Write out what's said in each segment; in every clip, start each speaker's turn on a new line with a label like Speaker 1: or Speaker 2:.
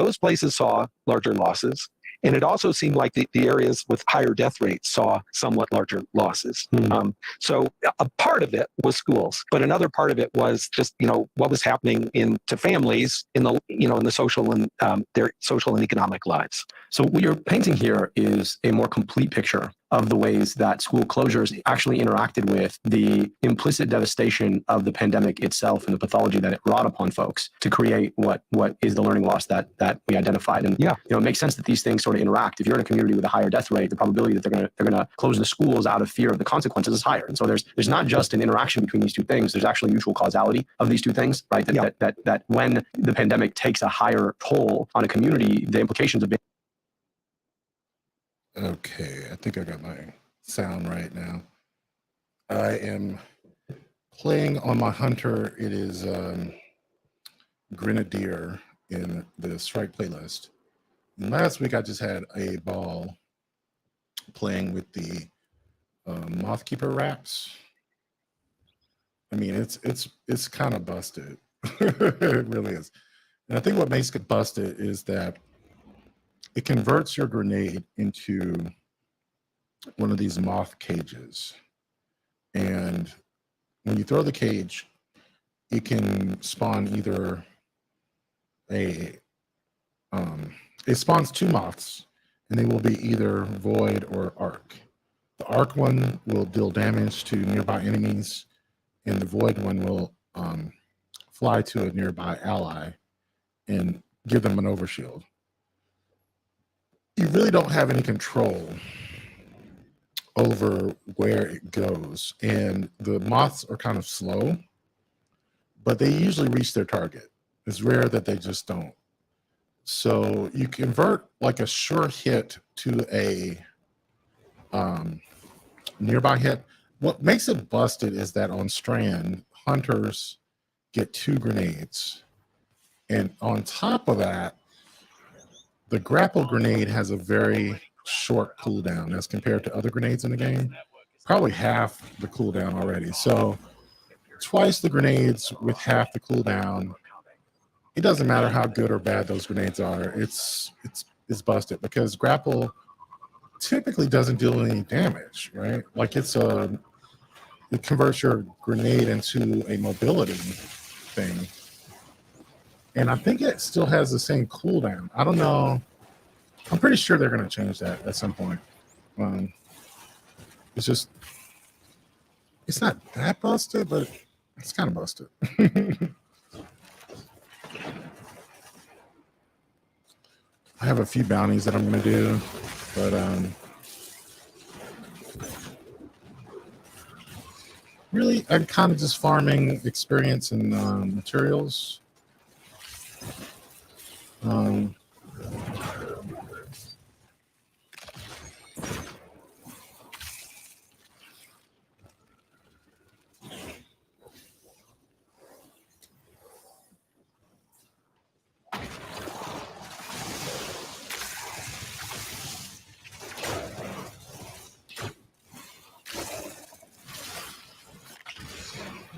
Speaker 1: those places saw larger losses. And it also seemed like the areas with higher death rates saw somewhat larger losses. So a part of it was schools, but another part of it was just, what was happening to families in the social and their social and economic lives.
Speaker 2: So what you're painting here is a more complete picture of the ways that school closures actually interacted with the implicit devastation of the pandemic itself and the pathology that it wrought upon folks to create what is the learning loss that we identified. And it makes sense that these things sort of interact. If you're in a community with a higher death rate, the probability that they're gonna close the schools out of fear of the consequences is higher. And so there's not just an interaction between these two things. There's actually mutual causality of these two things, right? That when the pandemic takes a higher toll on a community, the implications of being.
Speaker 3: Okay, I think I got my sound right now. I am playing on my hunter. It is Grenadier in the Strike playlist. And last week I just had a ball playing with the Mothkeeper wraps. I mean, it's kind of busted. It really is. And I think what makes it busted is that it converts your grenade into one of these moth cages. And when you throw the cage, it can spawn either it spawns two moths, and they will be either void or arc. The arc one will deal damage to nearby enemies, and the void one will fly to a nearby ally and give them an overshield. You really don't have any control over where it goes, and the moths are kind of slow, but they usually reach their target. It's rare that they just don't. So you convert like a sure hit to a nearby hit. What makes it busted is that on Strand, hunters get 2 grenades, and on top of that, the grapple grenade has a very short cooldown as compared to other grenades in the game. Probably half the cooldown already. So twice the grenades with half the cooldown. It doesn't matter how good or bad those grenades are. It's busted because grapple typically doesn't deal any damage, right? Like it converts your grenade into a mobility thing. And I think it still has the same cooldown. I don't know. I'm pretty sure they're going to change that at some point. It's not that busted, but it's kind of busted. I have a few bounties that I'm going to do, but really, I'm kind of just farming experience and materials.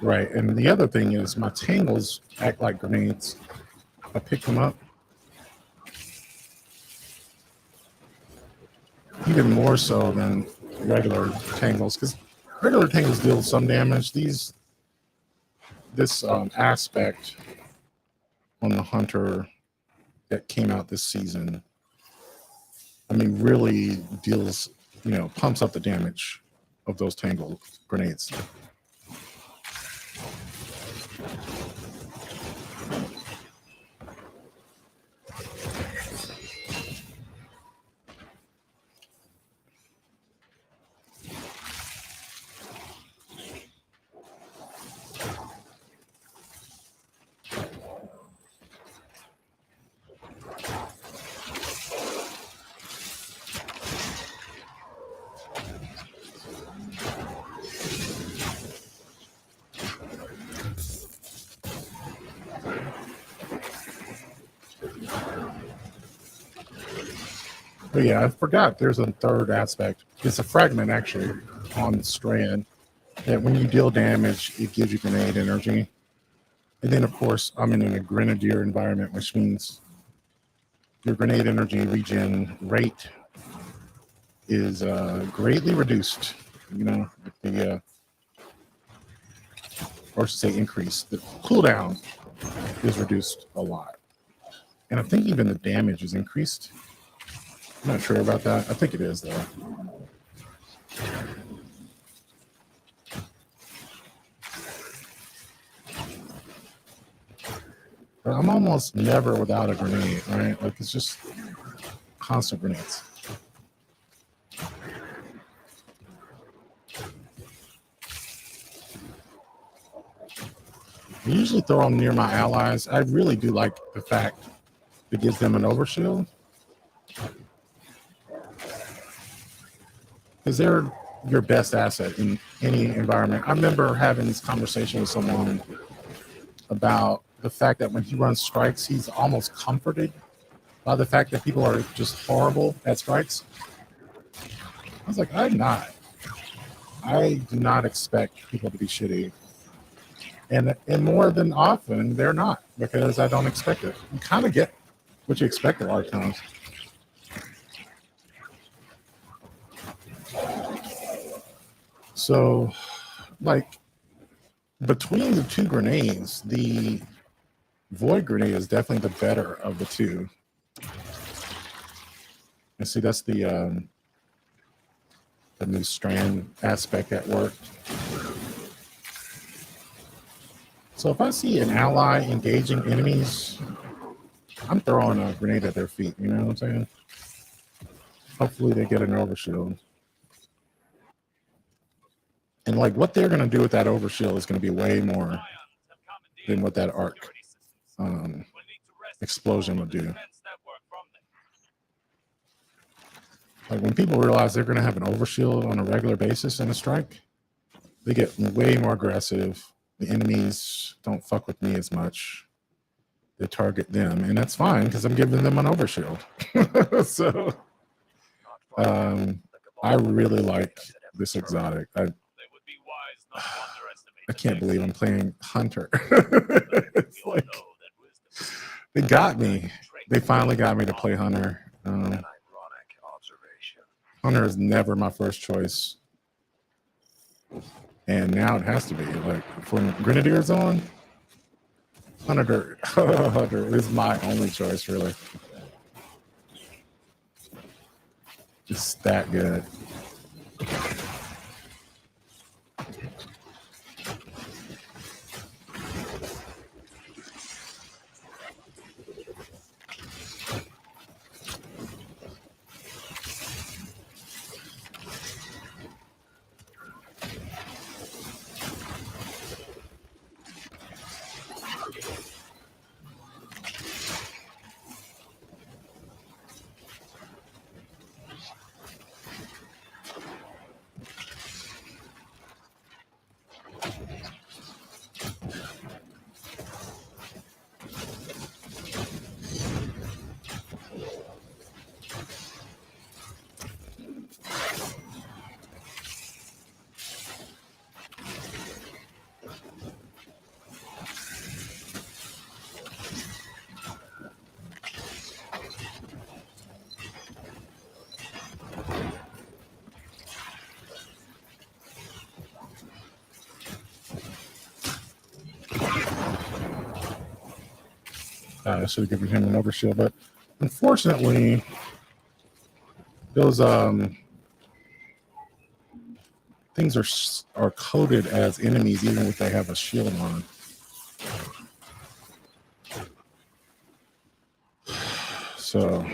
Speaker 3: Right, and the other thing is my tangles act like grenades. I pick them up. Even more so than regular tangles, because regular tangles deal some damage. This aspect on the hunter that came out this season, I mean, really deals, pumps up the damage of those tangle grenades. But yeah, I forgot there's a third aspect. It's a fragment actually on the strand that when you deal damage, it gives you grenade energy. And then of course I'm in a grenadier environment, which means your grenade energy regen rate is greatly reduced. You know, the or I should say increased. The cooldown is reduced a lot, and I think even the damage is increased. I'm not sure about that. I think it is though. But I'm almost never without a grenade, right? Like it's just constant grenades. I usually throw them near my allies. I really do like the fact it gives them an overshield, because they're your best asset in any environment. I remember having this conversation with someone about the fact that when he runs strikes, he's almost comforted by the fact that people are just horrible at strikes. I was like, I'm not. I do not expect people to be shitty. And more than often, they're not, because I don't expect it. You kind of get what you expect a lot of times. So, like, between the two grenades, the void grenade is definitely the better of the two. And see, that's the new strand aspect at work. So if I see an ally engaging enemies, I'm throwing a grenade at their feet. You know what I'm saying? Hopefully they get an overshield. And like what they're going to do with that overshield is going to be way more than what that arc explosion would do. Like when people realize they're going to have an overshield on a regular basis in a strike, they get way more aggressive. The enemies don't fuck with me as much. They target them, and that's fine because I'm giving them an overshield. So I really like this exotic. I can't believe I'm playing Hunter. It's like they got me. They finally got me to play Hunter. Hunter is never my first choice. And now it has to be. Like when Grenadier's on, Hunter is my only choice, really. It's that good. I should have given him an overshield, but unfortunately, those things are coded as enemies even if they have a shield on. So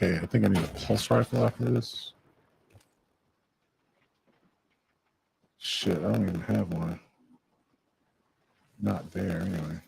Speaker 3: Okay, I think I need a pulse rifle after this. Shit, I don't even have one. Not there, anyway.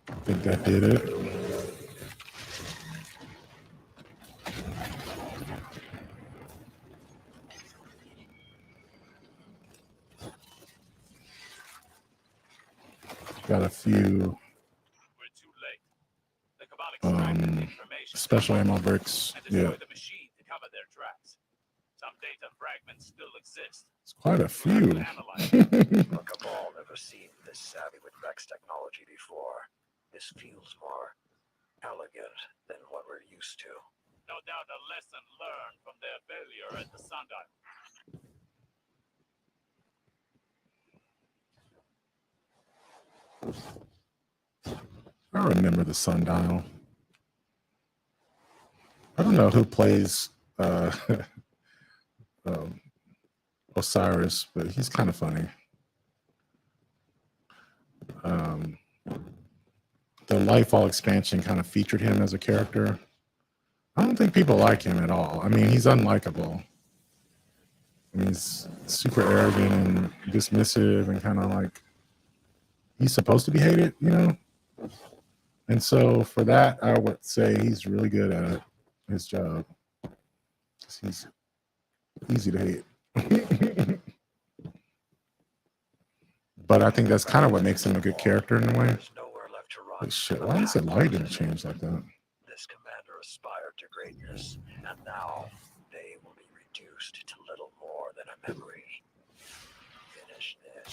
Speaker 3: I think that did it. Got a few special ammo bricks. Yeah. It's quite a few.
Speaker 4: Look, I've all never seen this savvy with Rex technology before. This feels more elegant than what we're used to.
Speaker 5: No doubt a lesson learned from their failure at the sundial.
Speaker 3: I remember the sundial. I don't know who plays Osiris, but he's kind of funny. The Lightfall expansion kind of featured him as a character. I don't think people like him at all. I mean, he's unlikable. I mean, he's super arrogant and dismissive and kind of like he's supposed to be hated, you know? And so for that, I would say he's really good at his job. He's easy to hate. But I think that's kind of what makes him a good character in a way.
Speaker 4: There's nowhere left to run.
Speaker 3: But shit, why is the lighting change like that?
Speaker 4: This commander aspired to greatness, and now they will be reduced to little more than a memory. Finish this.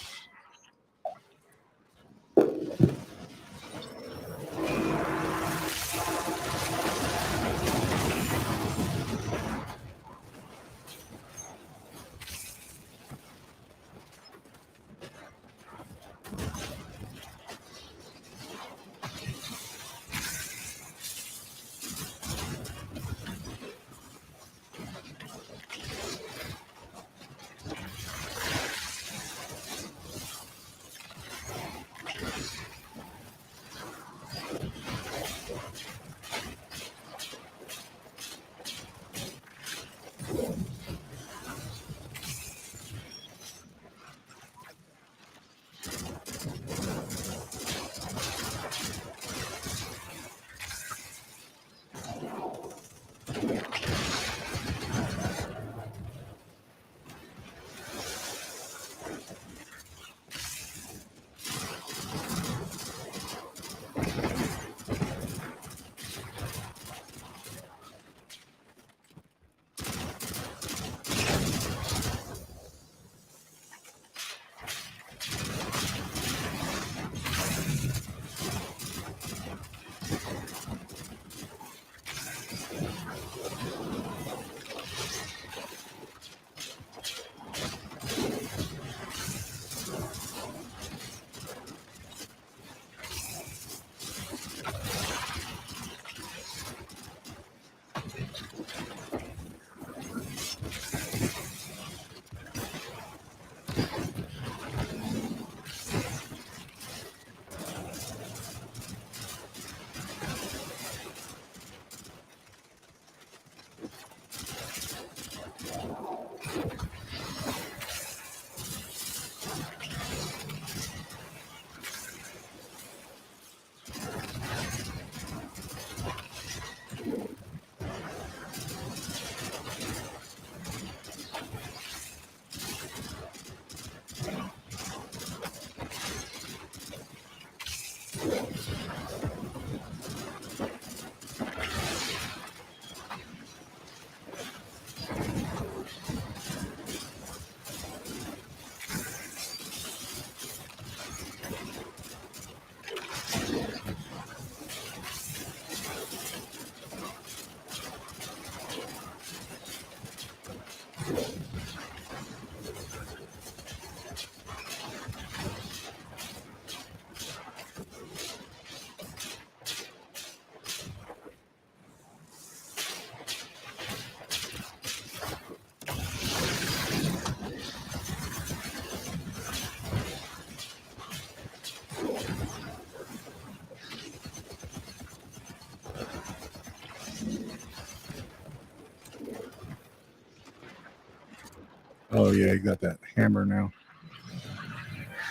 Speaker 3: Oh yeah, you got that hammer now.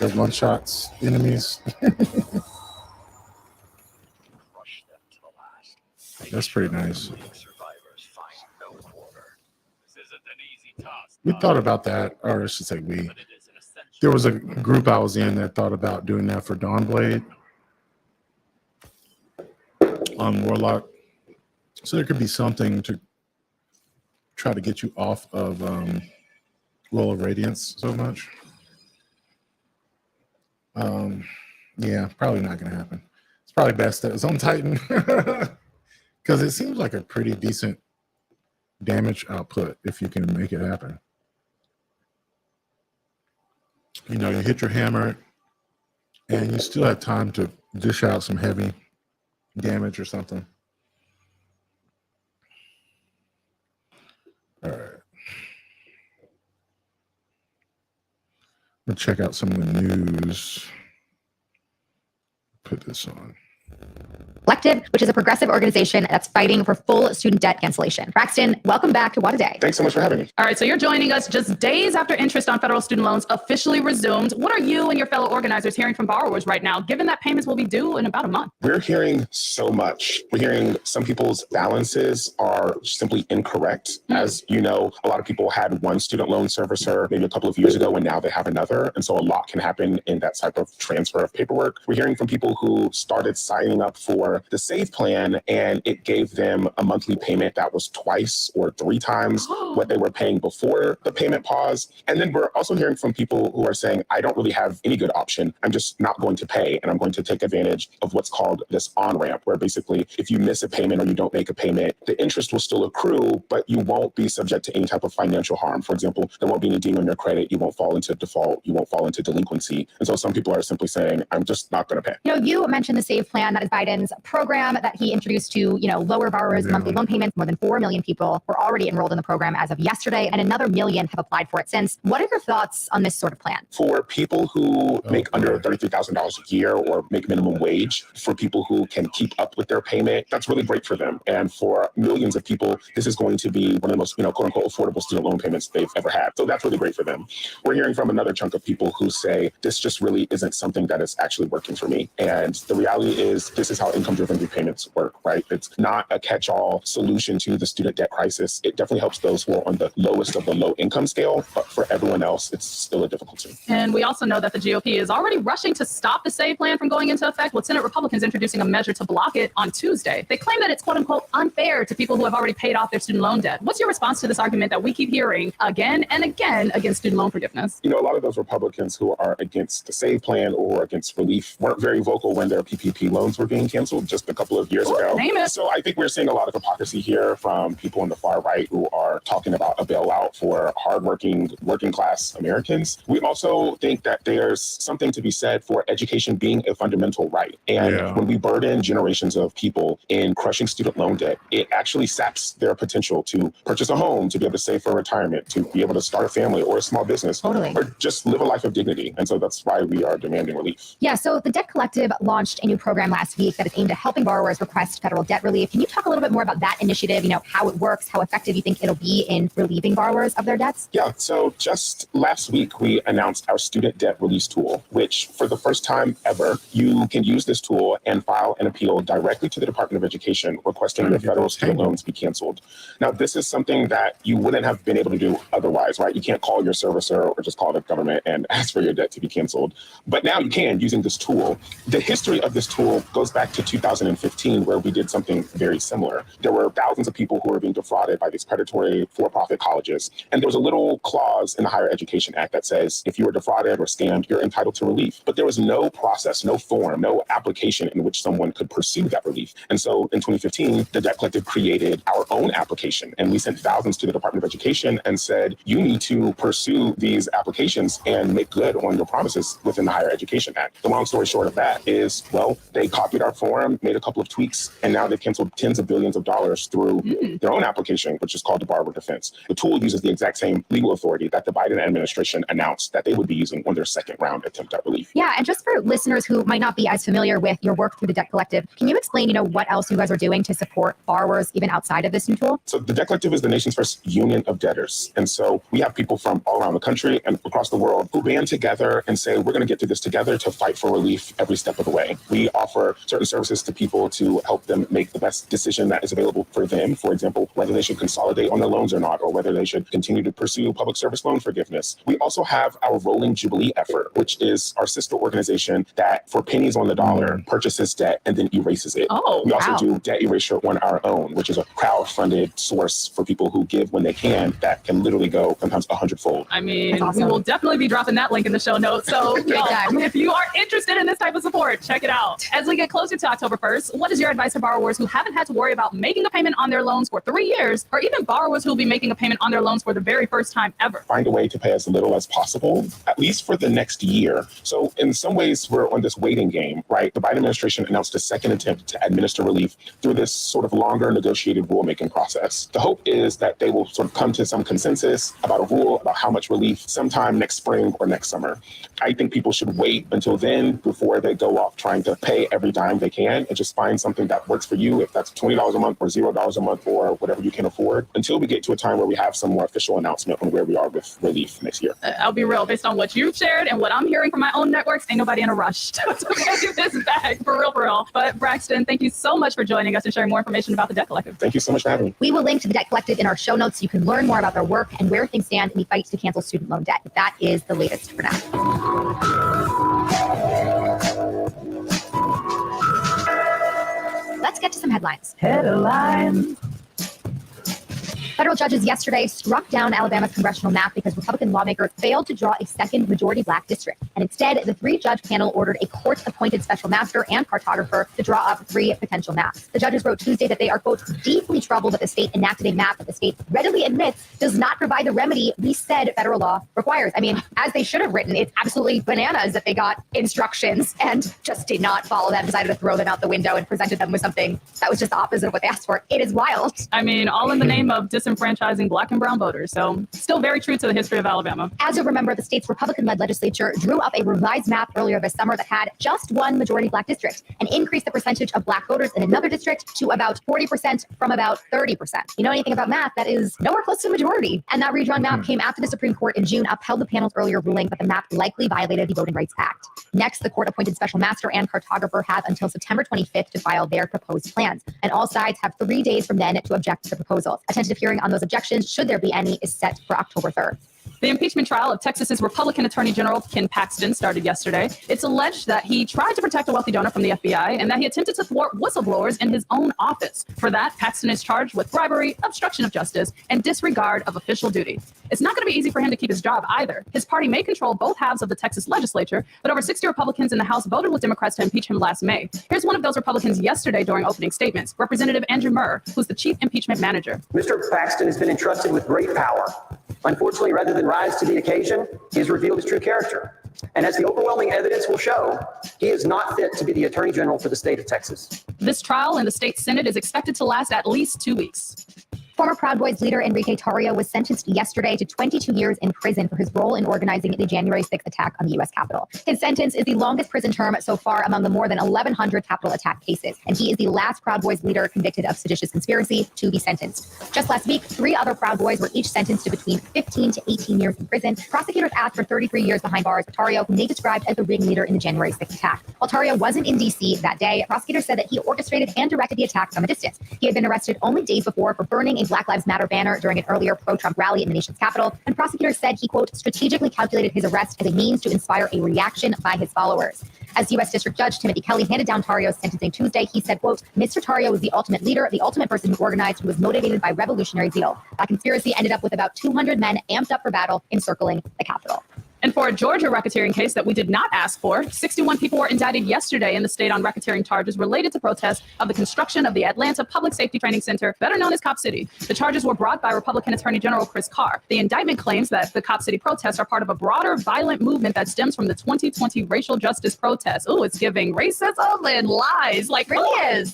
Speaker 3: Those one shots, enemies.
Speaker 4: Crush them to the last.
Speaker 3: That's pretty nice.
Speaker 4: Make survivors find no quarter.
Speaker 5: This isn't an easy task.
Speaker 3: We thought about that, or I should say we.
Speaker 5: But it is an essential.
Speaker 3: There was a group I was in that thought about doing that for Dawnblade on Warlock. So there could be something to try to get you off of Roll of Radiance so much. Yeah, probably not going to happen. It's probably best that it's on Titan because it seems like a pretty decent damage output if you can make it happen. You know, you hit your hammer and you still have time to dish out some heavy damage or something. All right. Let's check out some of the news. Put this on.
Speaker 6: Collective, which is a progressive organization that's fighting for full student debt cancellation. Braxton, welcome back to What a Day.
Speaker 7: Thanks so much for having me.
Speaker 8: All right, so you're joining us just days after interest on federal student loans officially resumed. What are you and your fellow organizers hearing from borrowers right now, given that payments will be due in about a month?
Speaker 7: We're hearing so much. We're hearing some people's balances are simply incorrect. As you know, a lot of people had one student loan servicer maybe a couple of years ago, and now they have another. And so a lot can happen in that type of transfer of paperwork. We're hearing from people who started signing up for the Save plan, and it gave them a monthly payment that was twice or three times what they were paying before the payment pause. And then we're also hearing from people who are saying, I don't really have any good option. I'm just not going to pay, and I'm going to take advantage of what's called this on-ramp, where basically if you miss a payment or you don't make a payment, the interest will still accrue, but you won't be subject to any type of financial harm. For example, there won't be any ding on your credit. You won't fall into default. You won't fall into delinquency. And so some people are simply saying, I'm just not going to pay.
Speaker 6: You know, you mentioned the Save plan, that is Biden's program that he introduced to, lower borrowers' monthly loan payments. More than 4 million people were already enrolled in the program as of yesterday, and another million have applied for it since. What are your thoughts on this sort of plan?
Speaker 7: For people who make under $33,000 a year or make minimum wage, for people who can keep up with their payment, that's really great for them. And for millions of people, this is going to be one of the most, quote unquote, affordable student loan payments they've ever had. So that's really great for them. We're hearing from another chunk of people who say, this just really isn't something that is actually working for me. And the reality is, this is how income-driven repayments work, right? It's not a catch-all solution to the student debt crisis. It definitely helps those who are on the lowest of the low income scale, but for everyone else, it's still a difficulty.
Speaker 8: And we also know that the GOP is already rushing to stop the Save plan from going into effect, with Senate Republicans introducing a measure to block it on Tuesday. They claim that it's, quote unquote, unfair to people who have already paid off their student loan debt. What's your response to this argument that we keep hearing again and again against student loan forgiveness?
Speaker 7: A lot of those Republicans who are against the Save plan or against relief weren't very vocal when their PPP loans were being canceled just a couple of years ago.
Speaker 8: Name it.
Speaker 7: So I think we're seeing a lot of hypocrisy here from people on the far right who are talking about a bailout for hardworking, working class Americans. We also think that there's something to be said for education being a fundamental right. And when we burden generations of people in crushing student loan debt, it actually saps their potential to purchase a home, to be able to save for retirement, to be able to start a family or a small business, or just live a life of dignity. And so that's why we are demanding relief.
Speaker 6: Yeah, so the Debt Collective launched a new program last week that is aimed at helping borrowers request federal debt relief. Can you talk a little bit more about that initiative, how it works, how effective you think it'll be in relieving borrowers of their debts?
Speaker 7: Yeah, so just last week, we announced our student debt release tool, which for the first time ever, you can use this tool and file an appeal directly to the Department of Education requesting your federal student loans be canceled. Now, this is something that you wouldn't have been able to do otherwise, right? You can't call your servicer or just call the government and ask for your debt to be canceled. But now you can using this tool. The history of this tool goes back to 2015, where we did something very similar. There were thousands of people who were being defrauded by these predatory for-profit colleges. And there was a little clause in the Higher Education Act that says, if you were defrauded or scammed, you're entitled to relief. But there was no process, no form, no application in which someone could pursue that relief. And so in 2015, the Debt Collective created our own application. And we sent thousands to the Department of Education and said, you need to pursue these applications and make good on your promises within the Higher Education Act. The long story short of that is, well, they copied our form time, made a couple of tweaks, and now they've canceled tens of billions of dollars through their own application, which is called the Borrower Defense. The tool uses the exact same legal authority that the Biden administration announced that they would be using on their second round attempt at relief.
Speaker 6: Yeah, and just for listeners who might not be as familiar with your work through the Debt Collective, can you explain, what else you guys are doing to support borrowers even outside of this new tool?
Speaker 7: So the Debt Collective is the nation's first union of debtors. And so we have people from all around the country and across the world who band together and say, we're going to get through this together to fight for relief every step of the way. We offer certain services to people to help them make the best decision that is available for them. For example, whether they should consolidate on their loans or not, or whether they should continue to pursue public service loan forgiveness. We also have our Rolling Jubilee effort, which is our sister organization that for pennies on the dollar purchases debt and then erases it.
Speaker 8: Oh,
Speaker 7: we also
Speaker 6: wow.
Speaker 7: do Debt Erasure on Our Own, which is a crowd-funded source for people who give when they can that can literally go sometimes 100-fold.
Speaker 8: I mean,
Speaker 6: That's awesome.
Speaker 8: we will definitely be dropping that link in the show notes. So
Speaker 6: time.
Speaker 8: if you are interested in this type of support, check it out. As we get closer to October 1st, what is your advice to borrowers who haven't had to worry about making a payment on their loans for 3 years, or even borrowers who will be making a payment on their loans for the very first time ever?
Speaker 7: Find a way to pay as little as possible, at least for the next year. So in some ways, we're on this waiting game, right? The Biden administration announced a second attempt to administer relief through this sort of longer negotiated rulemaking process. The hope is that they will sort of come to some consensus about a rule about how much relief sometime next spring or next summer. I think people should wait until then before they go off trying to pay every dime they can and just find something that works for you, if that's $20 a month or $0 a month or whatever you can afford, until we get to a time where we have some more official announcement on where we are with relief next year.
Speaker 8: I'll be real, based on what you've shared and what I'm hearing from my own networks, ain't nobody in a rush to pay this back, for real. But Braxton, thank you so much for joining us and sharing more information about the Debt Collective.
Speaker 7: Thank you so much for having me.
Speaker 6: We will link to the Debt Collective in our show notes so you can learn more about their work and where things stand in the fight to cancel student loan debt. That is the latest for now. Let's get to some headlines.
Speaker 8: Headlines.
Speaker 6: Federal judges yesterday struck down Alabama's congressional map because Republican lawmakers failed to draw a second majority black district. And instead, the three-judge panel ordered a court-appointed special master and cartographer to draw up 3 potential maps. The judges wrote Tuesday that they are, quote, deeply troubled that the state enacted a map that the state readily admits does not provide the remedy we said federal law requires. I mean, as they should have written, it's absolutely bananas that they got instructions and just did not follow them, decided to throw them out the window and presented them with something that was just the opposite of what they asked for. It is wild.
Speaker 8: I mean, all in the name of disenfranchising black and brown voters. So still very true to the history of Alabama.
Speaker 6: As you'll remember, the state's Republican-led legislature drew up a revised map earlier this summer that had just one majority black district and increased the percentage of black voters in another district to about 40% from about 30%. You know anything about math, that is nowhere close to the majority. And that redrawn map came after the Supreme Court in June upheld the panel's earlier ruling that the map likely violated the Voting Rights Act. Next, the court-appointed special master and cartographer have until September 25th to file their proposed plans. And all sides have 3 days from then to object to the proposals. A tentative hearing on those objections, should there be any, is set for October 3rd.
Speaker 8: The impeachment trial of Texas's Republican Attorney General Ken Paxton started yesterday. It's alleged that he tried to protect a wealthy donor from the FBI and that he attempted to thwart whistleblowers in his own office. For that, Paxton is charged with bribery, obstruction of justice, and disregard of official duty. It's not going to be easy for him to keep his job either. His party may control both halves of the Texas legislature, but over 60 Republicans in the House voted with Democrats to impeach him last May. Here's one of those Republicans yesterday during opening statements, Representative Andrew Murr, who's the chief impeachment manager.
Speaker 9: Mr. Paxton has been entrusted with great power. Unfortunately, rather than rise to the occasion, he has revealed his true character. And as the overwhelming evidence will show, he is not fit to be the Attorney General for the state of Texas.
Speaker 8: This trial in the state Senate is expected to last at least 2 weeks.
Speaker 6: Former Proud Boys leader Enrique Tarrio was sentenced yesterday to 22 years in prison for his role in organizing the January 6th attack on the U.S. Capitol. His sentence is the longest prison term so far among the more than 1,100 Capitol attack cases, and he is the last Proud Boys leader convicted of seditious conspiracy to be sentenced. Just last week, 3 other Proud Boys were each sentenced to between 15 to 18 years in prison. Prosecutors asked for 33 years behind bars for Tarrio, whom they described as the ringleader in the January 6th attack. While Tarrio wasn't in D.C. that day, prosecutors said that he orchestrated and directed the attack from a distance. He had been arrested only days before for burning a Black Lives Matter banner during an earlier pro-Trump rally in the nation's capital, and prosecutors said he, quote, strategically calculated his arrest as a means to inspire a reaction by his followers. As U.S. District Judge Timothy Kelly handed down Tarrio's sentencing Tuesday, he said, quote, Mr. Tarrio was the ultimate leader, the ultimate person who organized, who was motivated by revolutionary zeal. That conspiracy ended up with about 200 men amped up for battle encircling the Capitol.
Speaker 8: And for a Georgia racketeering case that we did not ask for, 61 people were indicted yesterday in the state on racketeering charges related to protests of the construction of the Atlanta Public Safety Training Center, better known as Cop City. The charges were brought by Republican Attorney General Chris Carr. The indictment claims that the Cop City protests are part of a broader violent movement that stems from the 2020 racial justice protests. Ooh, it's giving racism and lies. Like,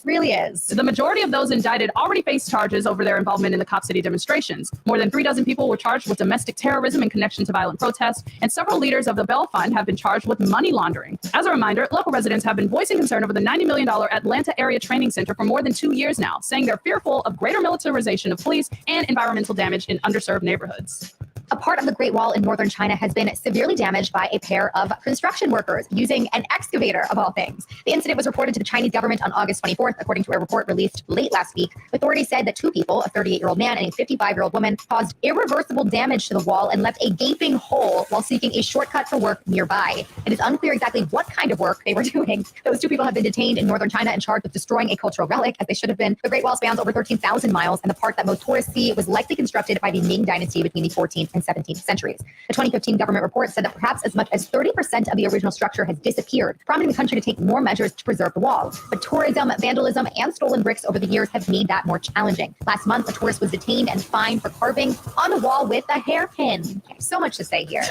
Speaker 6: Really is.
Speaker 8: The majority of those indicted already face charges over their involvement in the Cop City demonstrations. More than 36 people were charged with domestic terrorism in connection to violent protests, and several leaders of the Bell Fund have been charged with money laundering. As a reminder, local residents have been voicing concern over the $90 million Atlanta area training center for more than 2 years now, saying they're fearful of greater militarization of police and environmental damage in underserved neighborhoods.
Speaker 6: A part of the Great Wall in northern China has been severely damaged by a pair of construction workers using an excavator, of all things. The incident was reported to the Chinese government on August 24th, according to a report released late last week. Authorities said that 2 people, a 38-year-old man and a 55-year-old woman, caused irreversible damage to the wall and left a gaping hole while seeking a shortcut for work nearby. It is unclear exactly what kind of work they were doing. Those 2 people have been detained in northern China and charged with destroying a cultural relic, as they should have been. The Great Wall spans over 13,000 miles, and the part that most tourists see was likely constructed by the Ming Dynasty between the 14th and 17th centuries. The 2015 government report said that perhaps as much as 30% of the original structure has disappeared, prompting the country to take more measures to preserve the wall. But tourism, vandalism, and stolen bricks over the years have made that more challenging. Last month, a tourist was detained and fined for carving on the wall with a hairpin. So much to say here.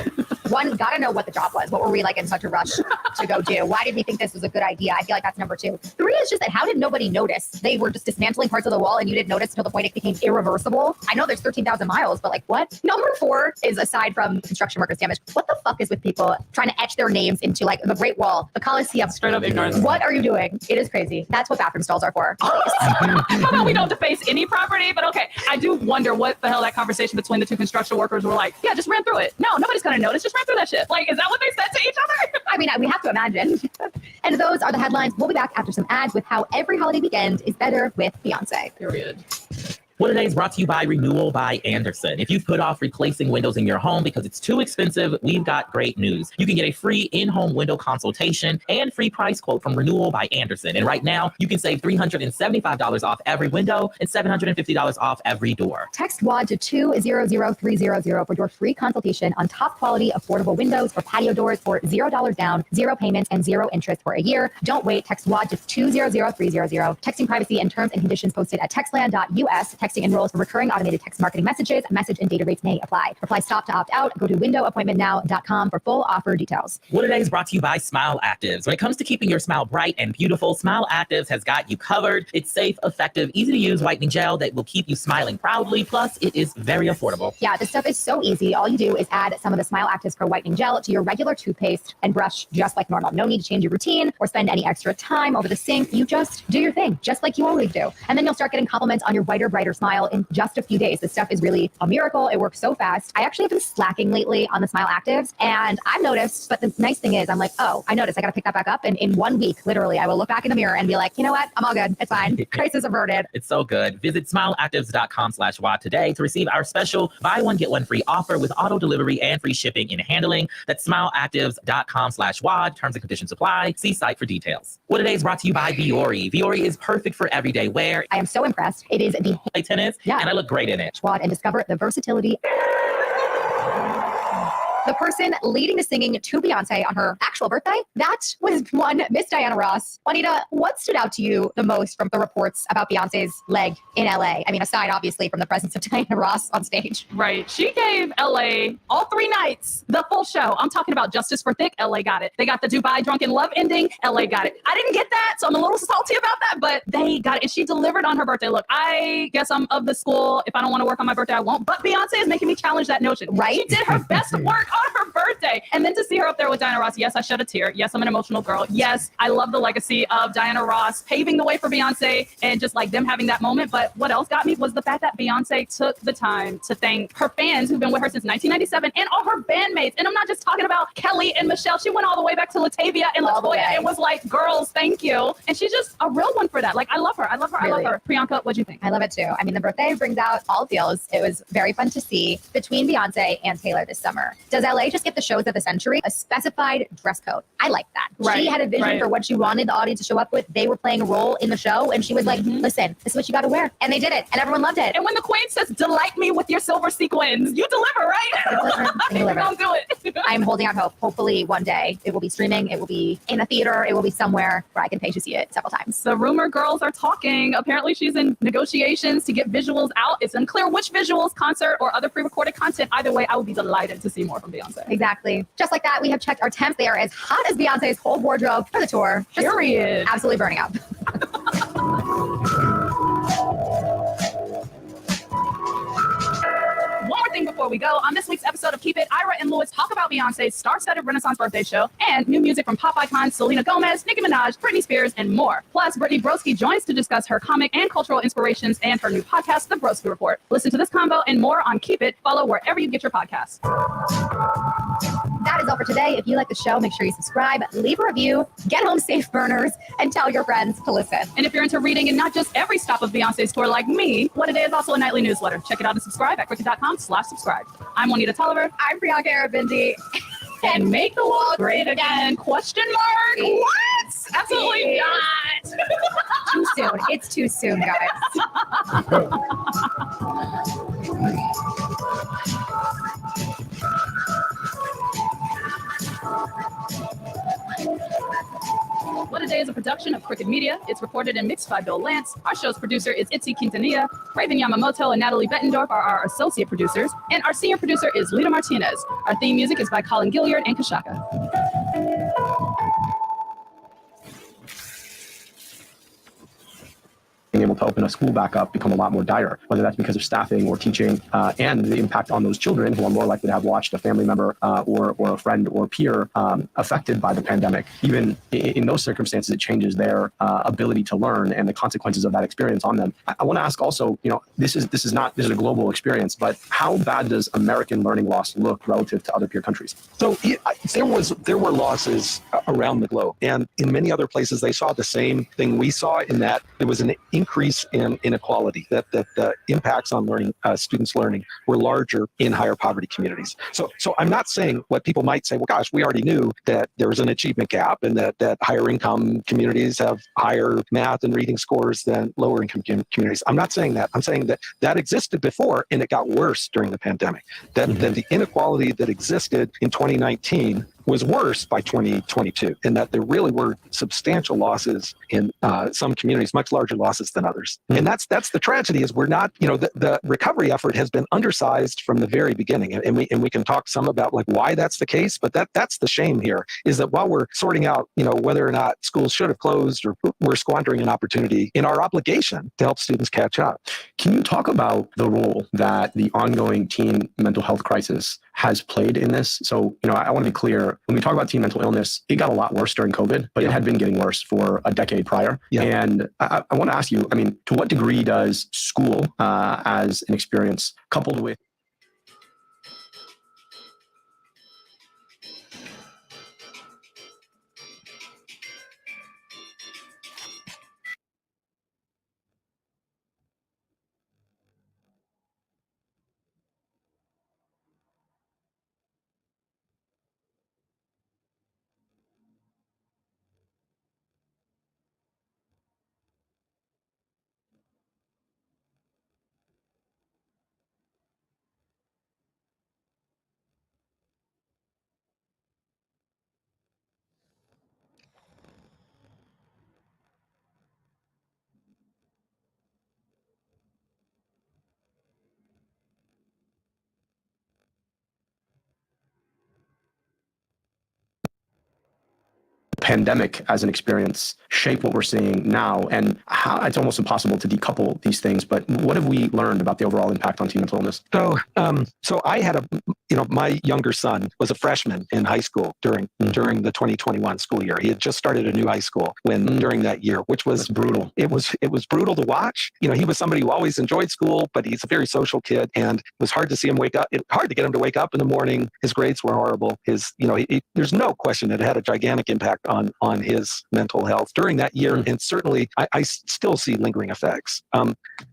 Speaker 6: One, gotta know what the job was. What were we like in such a rush to go do? Why did we think this was a good idea? I feel like that's number 2. 3 is just that how did nobody notice? They were just dismantling parts of the wall and you didn't notice until the point it became irreversible. I know there's 13,000 miles, but like what? Number 4 is, aside from construction workers damage, what the fuck is with people trying to etch their names into like the Great Wall, the Coliseum?
Speaker 8: Straight up ignorance.
Speaker 6: What are you doing? It is crazy. That's what bathroom stalls are for.
Speaker 8: Well, we don't deface any property, but okay. I do wonder what the hell that conversation between the 2 construction workers were like. Yeah, just ran through it. No, nobody's gonna notice. Just ran through that shit. Like, is that what they said to each other?
Speaker 6: I mean, we have to imagine. And those are the headlines. We'll be back after some ads with how every holiday weekend is better with Beyonce.
Speaker 8: Period.
Speaker 10: What Today is brought to you by Renewal by Andersen. If you've put off replacing windows in your home because it's too expensive, we've got great news. You can get a free in-home window consultation and free price quote from Renewal by Andersen. And right now, you can save $375 off every window and $750 off every door.
Speaker 6: Text WAD to 200300 for your free consultation on top quality, affordable windows for patio doors for $0 down, 0 payments, and 0 interest for a year. Don't wait. Text WAD to 200300. Texting privacy and terms and conditions posted at textland.us. Texting enrolls for recurring automated text marketing messages. Message and data rates may apply. Reply stop to opt out. Go to windowappointmentnow.com for full offer details.
Speaker 10: What Today is brought to you by Smile Actives. When it comes to keeping your smile bright and beautiful, Smile Actives has got you covered. It's safe, effective, easy to use whitening gel that will keep you smiling proudly. Plus, it is very affordable.
Speaker 6: Yeah, this stuff is so easy. All you do is add some of the Smile Actives Pro Whitening Gel to your regular toothpaste and brush just like normal. No need to change your routine or spend any extra time over the sink. You just do your thing, just like you always do. And then you'll start getting compliments on your whiter, brighter smile in just a few days. This stuff is really a miracle. It works so fast. I actually have been slacking lately on the Smile Actives, and I've noticed, but the nice thing is I'm like, oh, I noticed I got to pick that back up. And in 1 week, literally, I will look back in the mirror and be like, you know what? I'm all good. It's fine. Crisis averted.
Speaker 10: It's so good. Visit smileactives.com/WAD today to receive our special buy one, get one free offer with auto delivery and free shipping and handling. That's smileactives.com/WAD. Terms and conditions apply. See site for details. What Today is brought to you by Viore. Viore is perfect for everyday wear.
Speaker 6: I am so impressed. It is the
Speaker 10: Play tennis, and I look great in it.
Speaker 6: WAD and discover the versatility. The person leading the singing to Beyonce on her actual birthday, that was one Miss Diana Ross. Juanita, what stood out to you the most from the reports about Beyonce's leg in LA? I mean, aside obviously from the presence of Diana Ross on stage.
Speaker 8: Right. She gave LA all 3 nights, the full show. I'm talking about Justice for Thick. LA got it. They got the Dubai Drunken Love ending. LA got it. I didn't get that, so I'm a little salty about that, but they got it. And she delivered on her birthday. Look, I guess I'm of the school. If I don't want to work on my birthday, I won't. But Beyonce is making me challenge that notion.
Speaker 6: Right?
Speaker 8: She did her best work on her birthday. And then to see her up there with Diana Ross, yes, I shed a tear. Yes, I'm an emotional girl. Yes, I love the legacy of Diana Ross paving the way for Beyonce and just like them having that moment. But what else got me was the fact that Beyonce took the time to thank her fans who've been with her since 1997 and all her bandmates. And I'm not just talking about Kelly and Michelle. She went all the way back to Latavia and Latoya and was like, girls, thank you. And she's just a real one for that. Like, I love her. I love her. Really? I love her. Priyanka, what'd you think?
Speaker 6: I love it too. I mean, the birthday brings out all feels. It was very fun to see between Beyonce and Taylor this summer. Does LA just get the shows of the century a specified dress code. I like that.
Speaker 8: Right,
Speaker 6: She had a vision
Speaker 8: right.
Speaker 6: for what she wanted the audience to show up with. They were playing a role in the show, and she was like, listen, this is what you got to wear. And they did it, and everyone loved it.
Speaker 8: And when the queen says, delight me with your silver sequins, you deliver, right?
Speaker 6: You deliver.
Speaker 8: Don't do it.
Speaker 6: I'm holding out hope. Hopefully one day it will be streaming, it will be in a theater, it will be somewhere where I can pay to see it several times.
Speaker 8: The rumor girls are talking. Apparently she's in negotiations to get visuals out. It's unclear which visuals, concert, or other pre-recorded content. Either way, I would be delighted to see more from Beyonce.
Speaker 6: Exactly. Just like that, we have checked our temps. They are as hot as Beyonce's whole wardrobe for the tour. Just
Speaker 8: Period.
Speaker 6: absolutely burning up.
Speaker 8: One more thing before we go. On this week's episode of Keep It, Ira and Lewis talk about Beyonce's star-studded Renaissance birthday show and new music from pop icons Selena Gomez, Nicki Minaj, Britney Spears, and more. Plus, Brittany Broski joins to discuss her comic and cultural inspirations and her new podcast, The Broski Report. Listen to this combo and more on Keep It. Follow wherever you get your podcasts.
Speaker 6: That is all for today. If you like the show, make sure you subscribe, leave a review, get home safe, burners, and tell your friends to listen.
Speaker 8: And if you're into reading and not just every stop of Beyonce's tour like me, What a Day is also a nightly newsletter. Check it out and subscribe at cricket.com/subscribe. I'm Juanita Tolliver.
Speaker 6: I'm Priyanka Arabindi.
Speaker 8: And make the wall great again? Question mark? What? Absolutely not.
Speaker 6: Too soon. It's too soon, guys.
Speaker 8: What a Day is a production of Cricket Media. It's recorded and mixed by Bill Lance. Our show's producer is Itzy Quintanilla. Raven Yamamoto and Natalie Bettendorf are our associate producers. And our senior producer is Lita Martinez. Our theme music is by Colin Gilliard and Kashaka.
Speaker 2: Being able to open a school back up become a lot more dire, whether that's because of staffing or teaching, and the impact on those children who are more likely to have watched a family member or a friend or peer affected by the pandemic. Even in those circumstances, it changes their ability to learn and the consequences of that experience on them. I want to ask also, this is a global experience, but how bad does American learning loss look relative to other peer countries?
Speaker 1: So there were losses around the globe, and in many other places they saw the same thing we saw, in that there was an increase in inequality, that the impacts on learning, students' learning, were larger in higher poverty communities. So I'm not saying what people might say, well, gosh, we already knew that there was an achievement gap and that higher income communities have higher math and reading scores than lower income communities. I'm not saying that. I'm saying that existed before and it got worse during the pandemic. That the inequality that existed in 2019 was worse by 2022, and that there really were substantial losses in some communities, much larger losses than others. And that's the tragedy, is we're not, the recovery effort has been undersized from the very beginning. And we can talk some about like why that's the case, but that's the shame here, is that while we're sorting out, whether or not schools should have closed, or we're squandering an opportunity in our obligation to help students catch up.
Speaker 2: Can you talk about the role that the ongoing teen mental health crisis has played in this? So, I want to be clear, when we talk about teen mental illness, it got a lot worse during COVID, but it had been getting worse for a decade prior. Yeah. And I want to ask you, to what degree does school as an experience coupled with pandemic as an experience shape what we're seeing now, and how it's almost impossible to decouple these things, but what have we learned about the overall impact on teen mental illness?
Speaker 1: So I had my younger son was a freshman in high school during the 2021 school year. He had just started a new high school during that year, which was
Speaker 2: That's brutal.
Speaker 1: It was brutal to watch. He was somebody who always enjoyed school, but he's a very social kid, and it was hard to see him wake up. Hard to get him to wake up in the morning. His grades were horrible. There's no question that it had a gigantic impact on his mental health during that year, and certainly I still see lingering effects.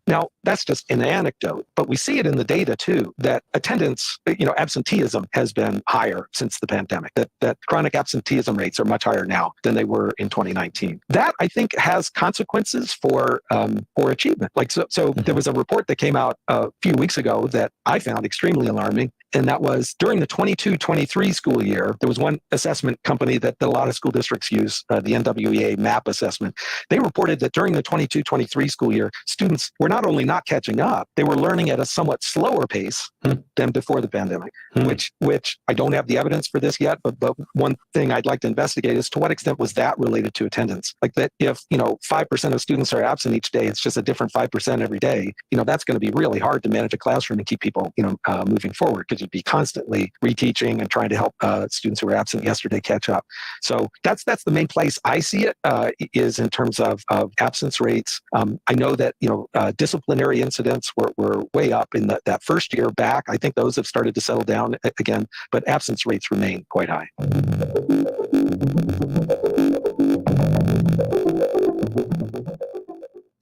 Speaker 1: Now that's just an anecdote, but we see it in the data too, that attendance, absenteeism has been higher since the pandemic. That chronic absenteeism rates are much higher now than they were in 2019. That, I think, has consequences for achievement. So there was a report that came out a few weeks ago that I found extremely alarming. And that was during the 22-23 school year, there was one assessment company that a lot of school districts use, the NWEA MAP assessment. They reported that during the 22-23 school year, students were not only not catching up, they were learning at a somewhat slower pace than before the pandemic, which I don't have the evidence for this yet, but one thing I'd like to investigate is to what extent was that related to attendance? Like that if, 5% of students are absent each day, it's just a different 5% every day, that's going to be really hard to manage a classroom and keep people, moving forward, because you'd be constantly reteaching and trying to help students who were absent yesterday catch up. So that's the main place I see it, is in terms of absence rates. I know that, disciplinary incidents were way up in that first year back. I think those have started to settle down again, but absence rates remain quite high.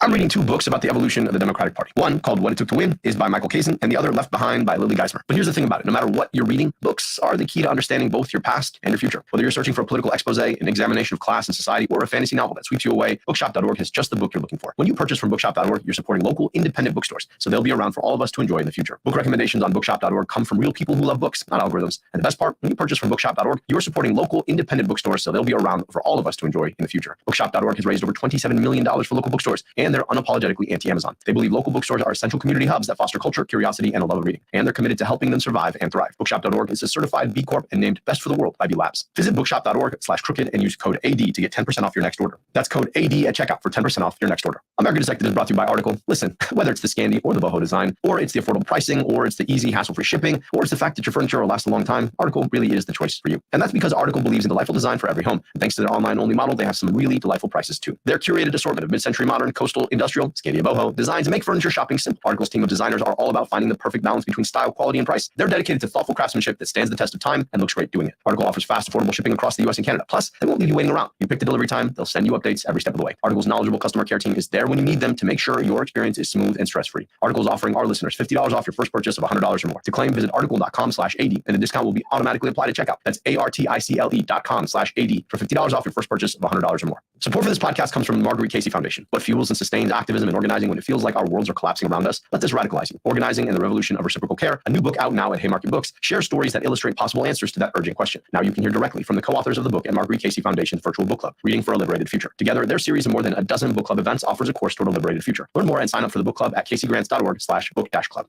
Speaker 2: I'm reading two books about the evolution of the Democratic Party. One, called What It Took to Win, is by Michael Kazin, and the other, Left Behind, by Lily Geisler. But here's the thing about it. No matter what you're reading, books are the key to understanding both your past and your future. Whether you're searching for a political expose, an examination of class and society, or a fantasy novel that sweeps you away, bookshop.org has just the book you're looking for. When you purchase from bookshop.org, you're supporting local independent bookstores, so they'll be around for all of us to enjoy in the future. Book recommendations on bookshop.org come from real people who love books, not algorithms. And the best part, when you purchase from bookshop.org, you're supporting local independent bookstores, so they'll be around for all of us to enjoy in the future. Bookshop.org has raised over $27 million for local bookstores, and they're unapologetically anti-Amazon. They believe local bookstores are essential community hubs that foster culture, curiosity, and a love of reading. And they're committed to helping them survive and thrive. Bookshop.org is a certified B Corp and named Best for the World by B Labs. Visit bookshop.org/crooked and use code AD to get 10% off your next order. That's code AD at checkout for 10% off your next order. America Dissected is brought to you by Article. Listen, whether it's the Scandi or the boho design, or it's the affordable pricing, or it's the easy, hassle-free shipping, or it's the fact that your furniture will last a long time, Article really is the choice for you. And that's because Article believes in delightful design for every home. And thanks to their online-only model, they have some really delightful prices too. Their curated assortment of mid-century modern, coastal, industrial, Scandia boho designs make furniture shopping simple. Article's team of designers are all about finding the perfect balance between style, quality, and price. They're dedicated to thoughtful craftsmanship that stands the test of time and looks great doing it. Article offers fast, affordable shipping across the US and Canada. Plus, they won't leave you waiting around. You pick the delivery time, they'll send you updates every step of the way. Article's knowledgeable customer care team is there when you need them to make sure your experience is smooth and stress-free. Article's offering our listeners $50 off your first purchase of $100 or more. To claim, visit article.com/AD, and the discount will be automatically applied at checkout. That's article.com/AD for $50 off your first purchase of $100 or more. Support for this podcast comes from the Marguerite Casey Foundation. What fuels and sustains activism and organizing when it feels like our worlds are collapsing around us? Let this radicalize you. Organizing and the Revolution of Reciprocal Care, a new book out now at Haymarket Books, shares stories that illustrate possible answers to that urgent question. Now you can hear directly from the co-authors of the book at Marguerite Casey Foundation's virtual book club, Reading for a Liberated Future. Together, their series of more than a dozen book club events offers a course toward a liberated future. Learn more and sign up for the book club at caseygrants.org/book-club.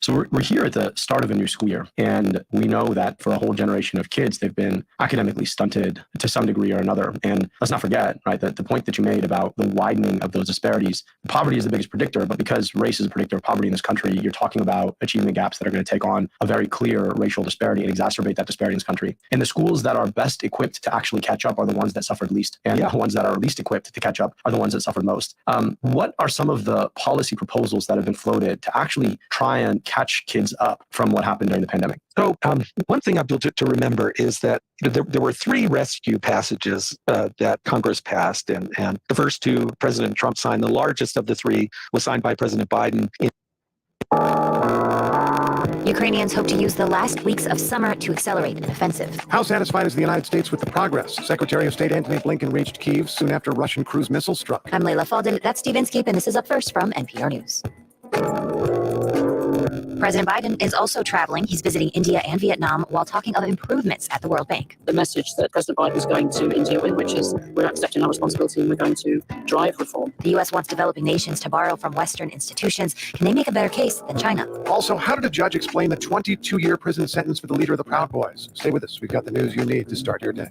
Speaker 2: So we're here at the start of a new school year, and we know that for a whole generation of kids, they've been academically stunted to some degree or another. And let's not forget, right, that the point that you made about the widening of those disparities, poverty is the biggest predictor, but because race is a predictor of poverty in this country, you're talking about achievement gaps that are going to take on a very clear racial disparity and exacerbate that disparity in this country. And the schools that are best equipped to actually catch up are the ones that suffered least. And the ones that are least equipped to catch up are the ones that suffered most. What are some of the policy proposals that have been floated to actually try and catch kids up from what happened during the pandemic?
Speaker 1: So one thing, Abdul, to remember is that there were three rescue passages that Congress passed, and the first two President Trump signed. The largest of the three was signed by President Biden.
Speaker 11: Ukrainians hope to use the last weeks of summer to accelerate an offensive.
Speaker 12: How satisfied is the United States with the progress? Secretary of State Antony Blinken reached Kyiv soon after Russian cruise missiles struck.
Speaker 11: I'm Layla Falden. That's Steve Inskeep, and this is Up First from NPR News. President Biden is also traveling. He's visiting India and Vietnam while talking of improvements at the World Bank.
Speaker 13: The message that President Biden is going to India with, which is we're accepting our responsibility and we're going to drive reform.
Speaker 11: The U.S. wants developing nations to borrow from Western institutions. Can they make a better case than China?
Speaker 12: Also, how did a judge explain the 22-year prison sentence for the leader of the Proud Boys? Stay with us. We've got the news you need to start your day.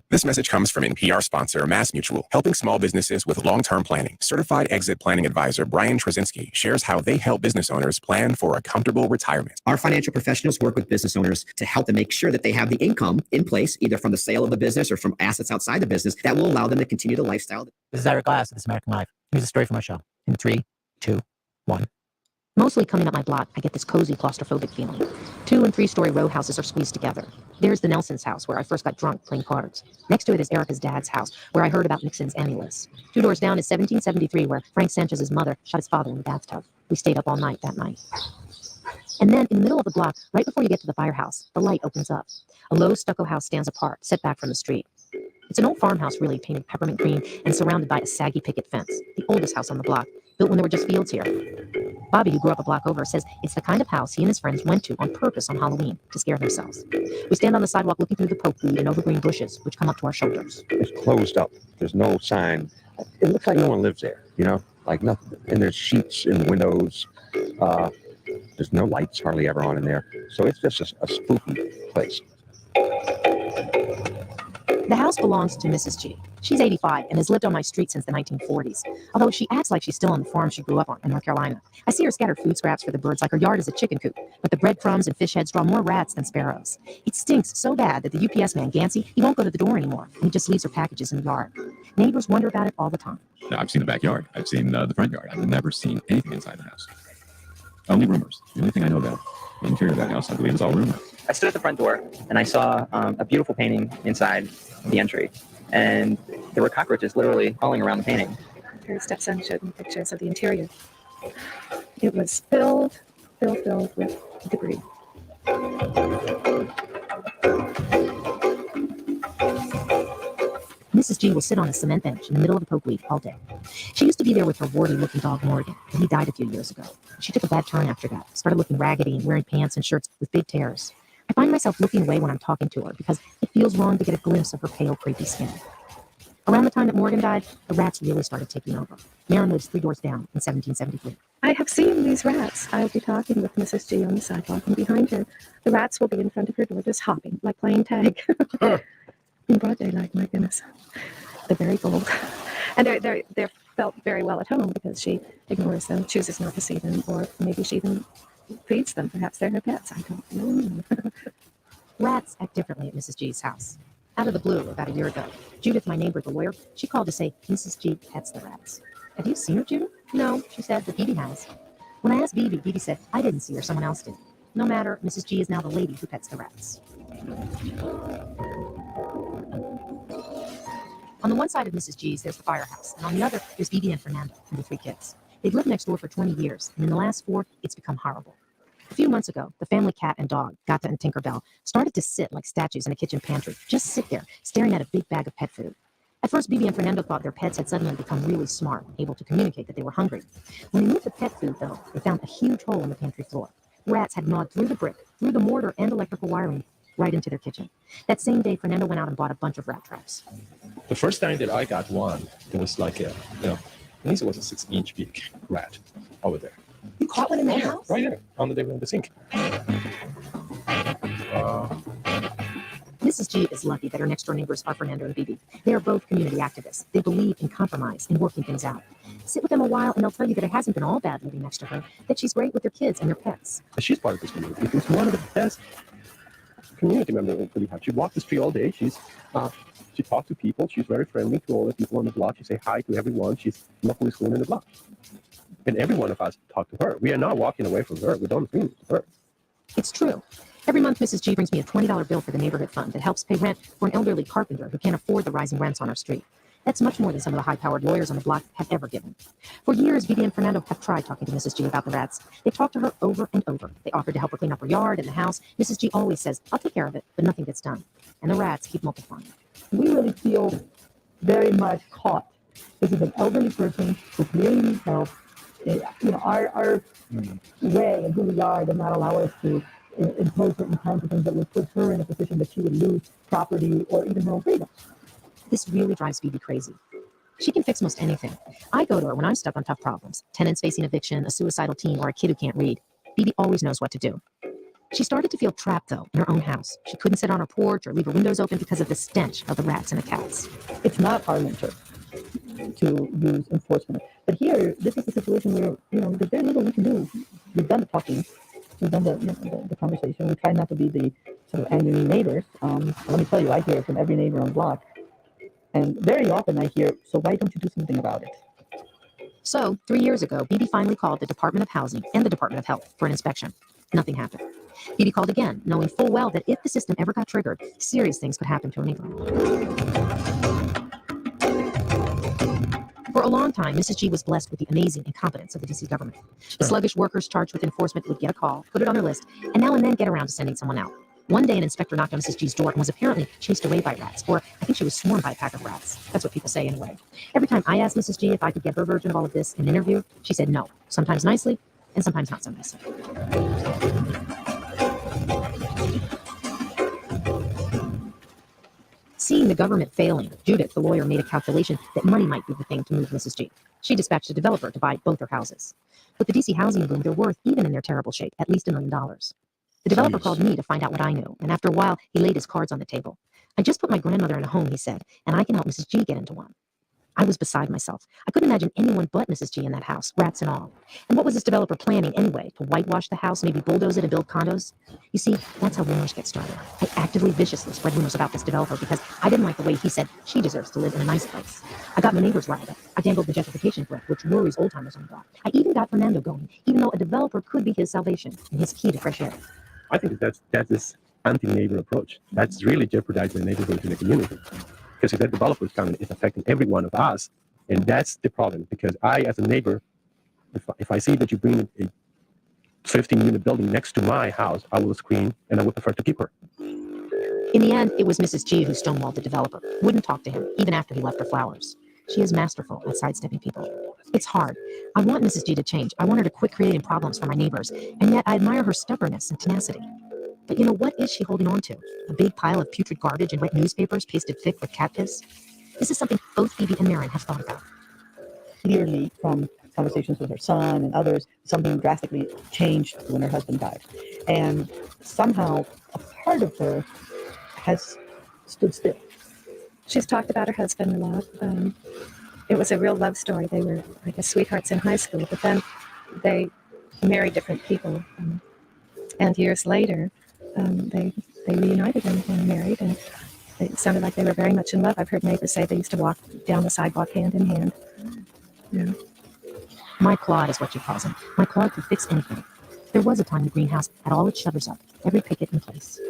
Speaker 14: This message comes from NPR sponsor MassMutual, helping small businesses with long-term planning. Certified exit planning advisor Brian Trzynski shares how they help business owners plan for a comfortable retirement.
Speaker 15: Our financial professionals work with business owners to help them make sure that they have the income in place, either from the sale of the business or from assets outside the business, that will allow them to continue the lifestyle.
Speaker 16: This is Eric Glass of This American Life. Here's a story from our show. In 3, 2, 1. Mostly coming up my block, I get this cozy claustrophobic feeling. 2- and 3-story row houses are squeezed together. There's the Nelson's house, where I first got drunk playing cards. Next to it is Erica's dad's house, where I heard about Nixon's Annulus. 2 doors down is 1773, where Frank Sanchez's mother shot his father in the bathtub. We stayed up all night that night. And then, in the middle of the block, right before you get to the firehouse, the light opens up. A low stucco house stands apart, set back from the street. It's an old farmhouse, really, painted peppermint green and surrounded by a saggy picket fence. The oldest house on the block, built when there were just fields here. Bobby, who grew up a block over, says it's the kind of house he and his friends went to on purpose on Halloween to scare themselves. We stand on the sidewalk looking through the pokeweed and evergreen bushes, which come up to our shoulders.
Speaker 17: It's closed up. There's no sign. It looks like no one lives there, like nothing. And there's sheets in the windows. There's no lights hardly ever on in there. So it's just a spooky place.
Speaker 16: The house belongs to Mrs. G. She's 85 and has lived on my street since the 1940s, although she acts like she's still on the farm she grew up on in North Carolina. I see her scatter food scraps for the birds like her yard is a chicken coop, but the breadcrumbs and fish heads draw more rats than sparrows. It stinks so bad that the UPS man, Gansey, he won't go to the door anymore, and he just leaves her packages in the yard. Neighbors wonder about it all the time.
Speaker 18: Now, I've seen the backyard. I've seen the front yard. I've never seen anything inside the house. Only rumors. The only thing I know about the interior of that house, I believe, is all rumor.
Speaker 19: I stood at the front door and I saw a beautiful painting inside the entry, and there were cockroaches literally crawling around the painting.
Speaker 20: Her stepson showed me pictures of the interior. It was filled with debris.
Speaker 16: Mrs. G will sit on a cement bench in the middle of the pokeweed all day. She used to be there with her warty-looking dog Morgan, and he died a few years ago. She took a bad turn after that, started looking raggedy and wearing pants and shirts with big tears. I find myself looking away when I'm talking to her because it feels wrong to get a glimpse of her pale, creepy skin. Around the time that Morgan died, the rats really started taking over. Maren lives 3 doors down in 1773.
Speaker 20: I have seen these rats. I'll be talking with Mrs. G on the sidewalk, and behind her, the rats will be in front of her door just hopping, like playing tag. In broad daylight, my goodness. They're very bold. And they're felt very well at home because she ignores them, chooses not to see them, or maybe she even feeds them. Perhaps they're her pets. I don't know.
Speaker 16: Rats act differently at Mrs. G's house. Out of the blue, about a year ago, Judith, my neighbor, the lawyer, she called to say Mrs. G pets the rats. Have you seen her, Judith? No, she said, but Bibi has. When I asked Bibi said, I didn't see her, someone else did. No matter, Mrs. G is now the lady who pets the rats. On the one side of Mrs. G's, there's the firehouse, and on the other, there's Bibi and Fernando and the 3 kids. They've lived next door for 20 years, and in the last 4, it's become horrible. A few months ago, the family cat and dog, Gata and Tinkerbell, started to sit like statues in a kitchen pantry, just sit there, staring at a big bag of pet food. At first, Bibi and Fernando thought their pets had suddenly become really smart, able to communicate that they were hungry. When they moved the pet food, though, they found a huge hole in the pantry floor. Rats had gnawed through the brick, through the mortar and electrical wiring, right into their kitchen. That same day, Fernando went out and bought a bunch of rat traps.
Speaker 21: The first time that I got one, it was like I think it was a 6-inch big rat over there.
Speaker 16: You caught one in the house?
Speaker 21: Right there, on the sink.
Speaker 16: Mrs. G is lucky that her next door neighbors are Fernando and Bibi. They are both community activists. They believe in compromise and working things out. Sit with them a while and they'll tell you that it hasn't been all bad living next to her, that she's great with their kids and their pets.
Speaker 21: She's part of this community. She's one of the best community members that we have. She walks the street all day. She talks to people. She's very friendly to all the people on the block. She say hi to everyone. She's luckily school in the block. And every one of us talk to her. We are not walking away from her. We don't agree with her.
Speaker 16: It's true. Every month, Mrs. G brings me a $20 bill for the neighborhood fund that helps pay rent for an elderly carpenter who can't afford the rising rents on our street. That's much more than some of the high-powered lawyers on the block have ever given. For years, Bibi and Fernando have tried talking to Mrs. G about the rats. They've talked to her over and over. They offered to help her clean up her yard and the house. Mrs. G always says, I'll take care of it, but nothing gets done. And the rats keep multiplying.
Speaker 22: We really feel very much caught. This is an elderly person who clearly needs help. Our way and who we are does not allow us to impose certain kinds of things that would put her in a position that she would lose property or even her own freedom.
Speaker 16: This really drives Bibi crazy. She can fix most anything. I go to her when I'm stuck on tough problems. Tenants facing eviction, a suicidal teen, or a kid who can't read. Bibi always knows what to do. She started to feel trapped, though, in her own house. She couldn't sit on her porch or leave her windows open because of the stench of the rats and the cats.
Speaker 22: It's not our nature to use enforcement. But here, this is a situation where, there's very little we can do. We've done the talking. We've done the conversation. We try not to be the sort of angry neighbors. Let me tell you, I hear it from every neighbor on the block. And very often I hear, so why don't you do something about it?
Speaker 16: So, 3 years ago, Bibi finally called the Department of Housing and the Department of Health for an inspection. Nothing happened. Bibi called again, knowing full well that if the system ever got triggered, serious things could happen to her neighborhood. For a long time, Mrs. G was blessed with the amazing incompetence of the DC government. The sluggish workers charged with enforcement would get a call, put it on their list, and now and then get around to sending someone out. One day, an inspector knocked on Mrs. G's door and was apparently chased away by rats, or I think she was swarmed by a pack of rats. That's what people say anyway. Every time I asked Mrs. G if I could get her version of all of this in an interview, she said no, sometimes nicely, and sometimes not so nicely. Seeing the government failing, Judith, the lawyer, made a calculation that money might be the thing to move Mrs. G. She dispatched a developer to buy both her houses. With the DC housing boom, they're worth, even in their terrible shape, at least $1 million. The developer called me to find out what I knew, and after a while, he laid his cards on the table. I just put my grandmother in a home, he said, and I can help Mrs. G get into one. I was beside myself. I couldn't imagine anyone but Mrs. G in that house, rats and all. And what was this developer planning anyway? To whitewash the house, maybe bulldoze it and build condos? You see, that's how rumors get started. I actively, viciously spread rumors about this developer because I didn't like the way he said she deserves to live in a nice place. I got my neighbors riled up. I dangled the gentrification threat, which worries old-timers on the block. I even got Fernando going, even though a developer could be his salvation and his key to fresh air.
Speaker 21: I think that's this anti-neighbor approach. That's really jeopardizing the neighborhood and the community. Because if that developer is coming, it's affecting every one of us. And that's the problem. Because I, as a neighbor, if I see that you bring a 15-unit building next to my house, I will scream and I would prefer to keep her.
Speaker 16: In the end, it was Mrs. G who stonewalled the developer, wouldn't talk to him, even after he left her flowers. She is masterful at sidestepping people. It's hard. I want Mrs. G to change. I want her to quit creating problems for my neighbors. And yet I admire her stubbornness and tenacity. But you know, what is she holding on to? A big pile of putrid garbage and wet newspapers pasted thick with cat piss? This is something both Phoebe and Marin have thought about.
Speaker 4: Clearly, from conversations with her son and others, something drastically changed when her husband died. And somehow, a part of her has stood still.
Speaker 20: She's talked about her husband a lot. It was a real love story. They were, I guess, sweethearts in high school, but then they married different people. And years later, they reunited and married, and it sounded like they were very much in love. I've heard neighbors say they used to walk down the sidewalk hand in hand. Yeah.
Speaker 16: My Claude is what she calls him. My Claude could fix anything. There was a time the greenhouse had all its shutters up, every picket in place.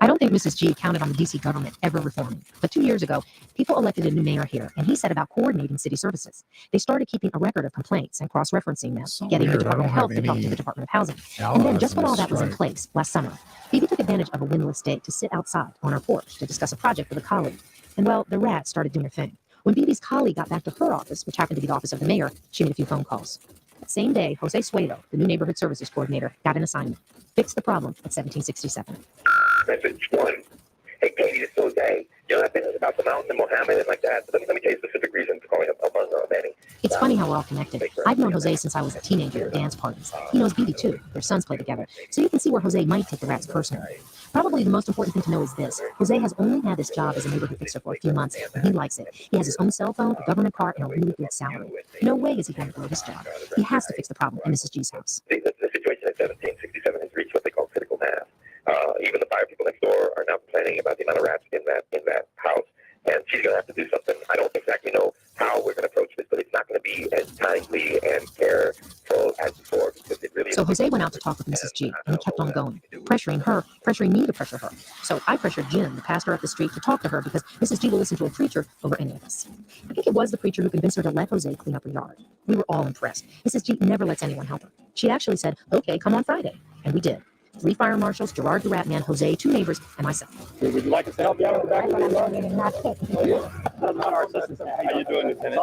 Speaker 16: I don't think Mrs. G counted on the DC government ever reforming. But 2 years ago, people elected a new mayor here, and he set about coordinating city services. They started keeping a record of complaints and cross-referencing them, getting the Department of Health to talk to the Department of Housing. And then, just when all that was in place, last summer, Phoebe took advantage of a windless day to sit outside on her porch to discuss a project with a colleague. And well, the rats started doing their thing. When Phoebe's colleague got back to her office, which happened to be the office of the mayor, she made a few phone calls. That same day, Jose Suedo, the new neighborhood services coordinator, got an assignment. Fix the problem at 1767.
Speaker 5: Message 1. Hey, Katie, it's Jose. You know that business about the mountain and Mohammed and like that? Let me tell you specific reasons for calling up on Benny.
Speaker 16: It's funny how we're all connected. I've known Jose since I was a teenager at dance parties. He knows Bibi too. Their sons play together. So you can see where Jose might take the rats personally. Probably the most important thing to know is this. Jose has only had this job as a neighborhood fixer for a few months, and he likes it. He has his own cell phone, a government car, and a really good salary. No way is he going to blow this job. He has to fix the problem in Mrs. G's house.
Speaker 5: The situation at 1767 has reached what they call critical mass. Even the fire people next door are now complaining about the amount of rats in that house, and she's going to have to do something. I don't exactly know how we're going to approach this, but it's not going to be as timely and careful as before because it really.
Speaker 16: So Jose went out to talk with Mrs. G, and he kept on going, pressuring her, pressuring me to pressure her. So I pressured Jim, the pastor up the street, to talk to her because Mrs. G will listen to a preacher over any of us. I think it was the preacher who convinced her to let Jose clean up her yard. We were all impressed. Mrs. G never lets anyone help her. She actually said, "Okay, come on Friday," and we did. 3 fire marshals, Gerard the Rat Man, Jose, 2 neighbors, and myself.
Speaker 5: Would you like us to help you out on the back? How you doing, Lieutenant?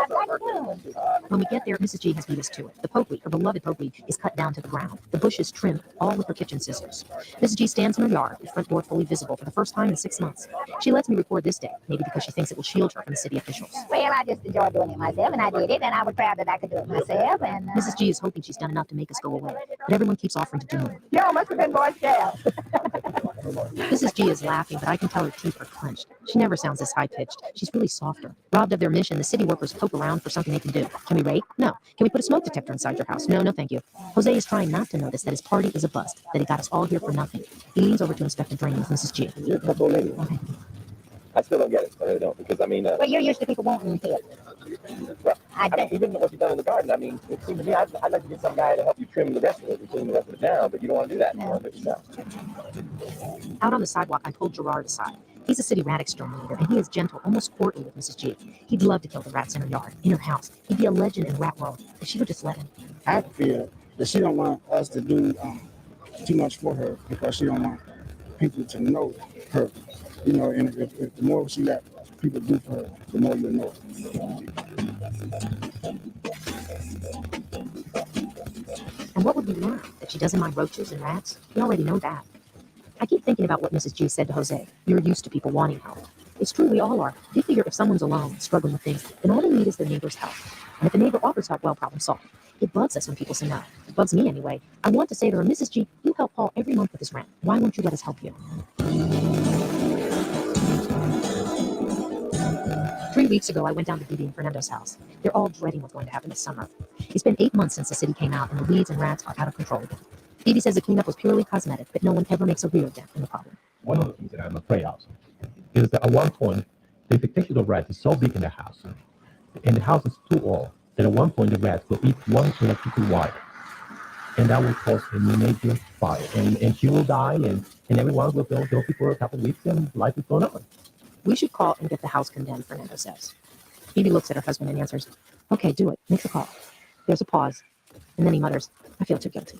Speaker 16: When we get there, Mrs. G has beat us to it. The pokeweed, her beloved pokeweed, is cut down to the ground. The bushes trimmed, all with her kitchen scissors. Mrs. G stands in her yard, the front door fully visible for the first time in 6 months. She lets me record this day, maybe because she thinks it will shield her from the city officials.
Speaker 23: Well, I just enjoy doing it myself, and I did it, and I was proud that I could do it myself. And
Speaker 16: Mrs. G is hoping she's done enough to make us go away, but everyone keeps offering to do more.
Speaker 23: Yo, must have been Boy Scouts.
Speaker 16: Mrs. G is laughing, but I can tell her teeth are clenched. She never sounds this high-pitched. She's really softer. Robbed of their mission, the city workers poke around for something they can do. Can we raid? No. Can we put a smoke detector inside your house? No, no thank you. Jose is trying not to notice that his party is a bust, that he got us all here for nothing. He leans over to inspect the drain with Mrs. G.
Speaker 3: I still don't get it. I really don't, because I mean,
Speaker 23: Well, you're used to people wanting to.
Speaker 3: well, I mean, even what you've done in the garden. I mean, it seems to me I'd like to get some guy to help you trim the rest of it and clean the rest of it down, but you don't want to do that. You want to do it yourself.
Speaker 16: Out on the sidewalk, I pulled Gerard aside. He's a city rat exterminator, and he is gentle, almost courtly with Mrs. G. He'd love to kill the rats in her yard, in her house. He'd be a legend in rat world if she would just let him.
Speaker 7: I feel that she don't want us to do too much for her because she don't want people to know her. You know, and if the more she let people do for her, the more you'll know.
Speaker 16: And what would we learn? That she doesn't mind roaches and rats? We already know that. I keep thinking about what Mrs. G said to Jose. You're used to people wanting help. It's true, we all are. You figure if someone's alone, struggling with things, then all they need is their neighbor's help. And if the neighbor offers help, well, problem solved. It bugs us when people say no. It bugs me anyway. I want to say to her, Mrs. G, you help Paul every month with his rent. Why won't you let us help you? 3 weeks ago, I went down to Didi and Fernando's house. They're all dreading what's going to happen this summer. It's been 8 months since the city came out, and the weeds and rats are out of control again. Didi says the cleanup was purely cosmetic, but no one ever makes a real dent in the problem.
Speaker 9: One of the things that I'm afraid of is that at one point, the infestation of rats is so big in the house, and the house is too old, that at one point the rats will eat one electrical wire. And that will cause a major fire. And she will die, and everyone will feel guilty for a couple of weeks, and life is going on.
Speaker 16: We should call and get the house condemned, Fernando says. Phoebe looks at her husband and answers, okay, do it. Makes a call. There's a pause. And then he mutters, I feel too guilty.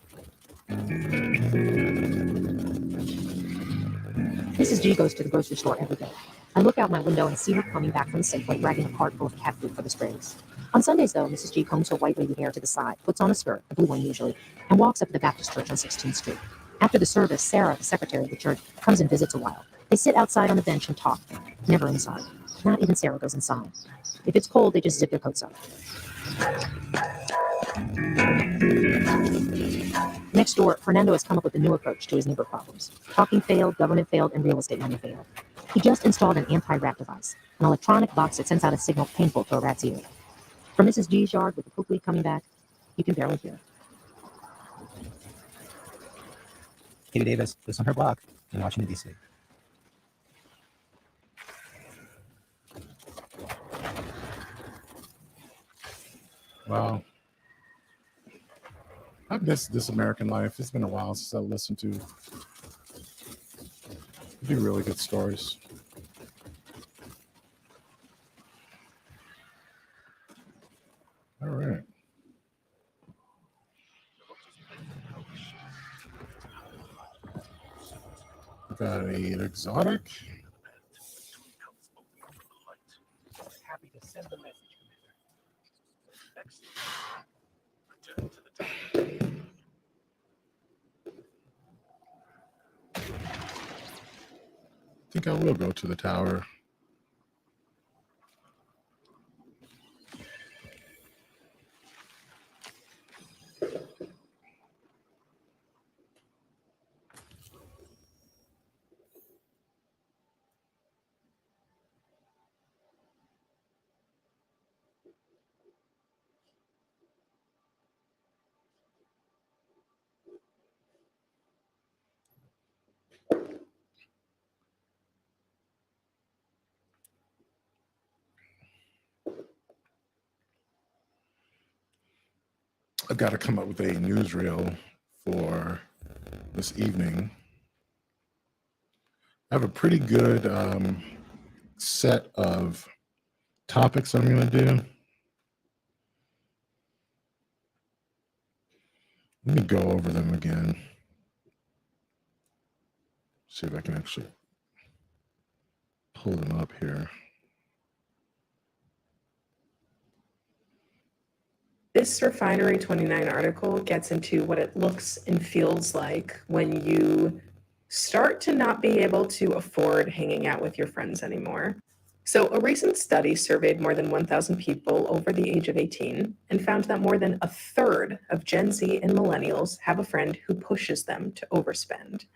Speaker 16: Mrs. G goes to the grocery store every day. I look out my window and see her coming back from the Safeway dragging a cart full of cat food for the sprays. On Sundays, though, Mrs. G combs her white lady hair to the side, puts on a skirt, a blue one usually, and walks up to the Baptist church on 16th Street. After the service, Sarah, the secretary of the church, comes and visits a while. They sit outside on a bench and talk. Never inside. Not even Sarah goes inside. If it's cold, they just zip their coats up. Next door, Fernando has come up with a new approach to his neighbor problems. Talking failed, government failed, and real estate money failed. He just installed an anti-rat device, an electronic box that sends out a signal painful to a rat's ear. From Mrs. G's yard, with the poop leak coming back, you can barely hear.
Speaker 24: Katie Davis lives on her block in Washington, D.C.
Speaker 25: Wow. I've missed This American Life. It's been a while since I listened to. They do really good stories. All right. Got an exotic.
Speaker 9: Happy to send the message.
Speaker 25: I think I will go to the tower. I've got to come up with a newsreel for this evening. I have a pretty good set of topics I'm going to do. Let me go over them again. See if I can actually pull them up here.
Speaker 26: This Refinery 29 article gets into what it looks and feels like when you start to not be able to afford hanging out with your friends anymore. So a recent study surveyed more than 1,000 people over the age of 18 and found that more than a third of Gen Z and millennials have a friend who pushes them to overspend.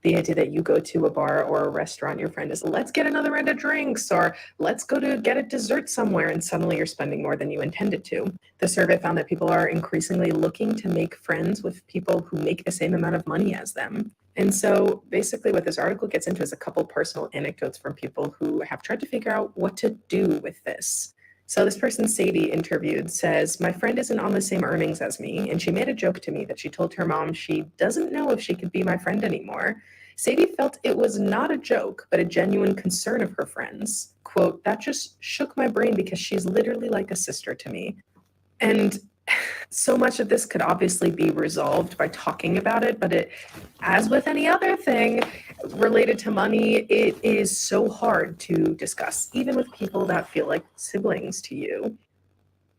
Speaker 26: The idea that you go to a bar or a restaurant, your friend is, let's get another round of drinks, or let's go to get a dessert somewhere, and suddenly you're spending more than you intended to. The survey found that people are increasingly looking to make friends with people who make the same amount of money as them. And so basically what this article gets into is a couple personal anecdotes from people who have tried to figure out what to do with this. So this person Sadie interviewed says, my friend isn't on the same earnings as me, and she made a joke to me that she told her mom she doesn't know if she could be my friend anymore. Sadie felt it was not a joke, but a genuine concern of her friends. Quote, that just shook my brain because she's literally like a sister to me. And so much of this could obviously be resolved by talking about it, but it, as with any other thing related to money, it is so hard to discuss, even with people that feel like siblings to you.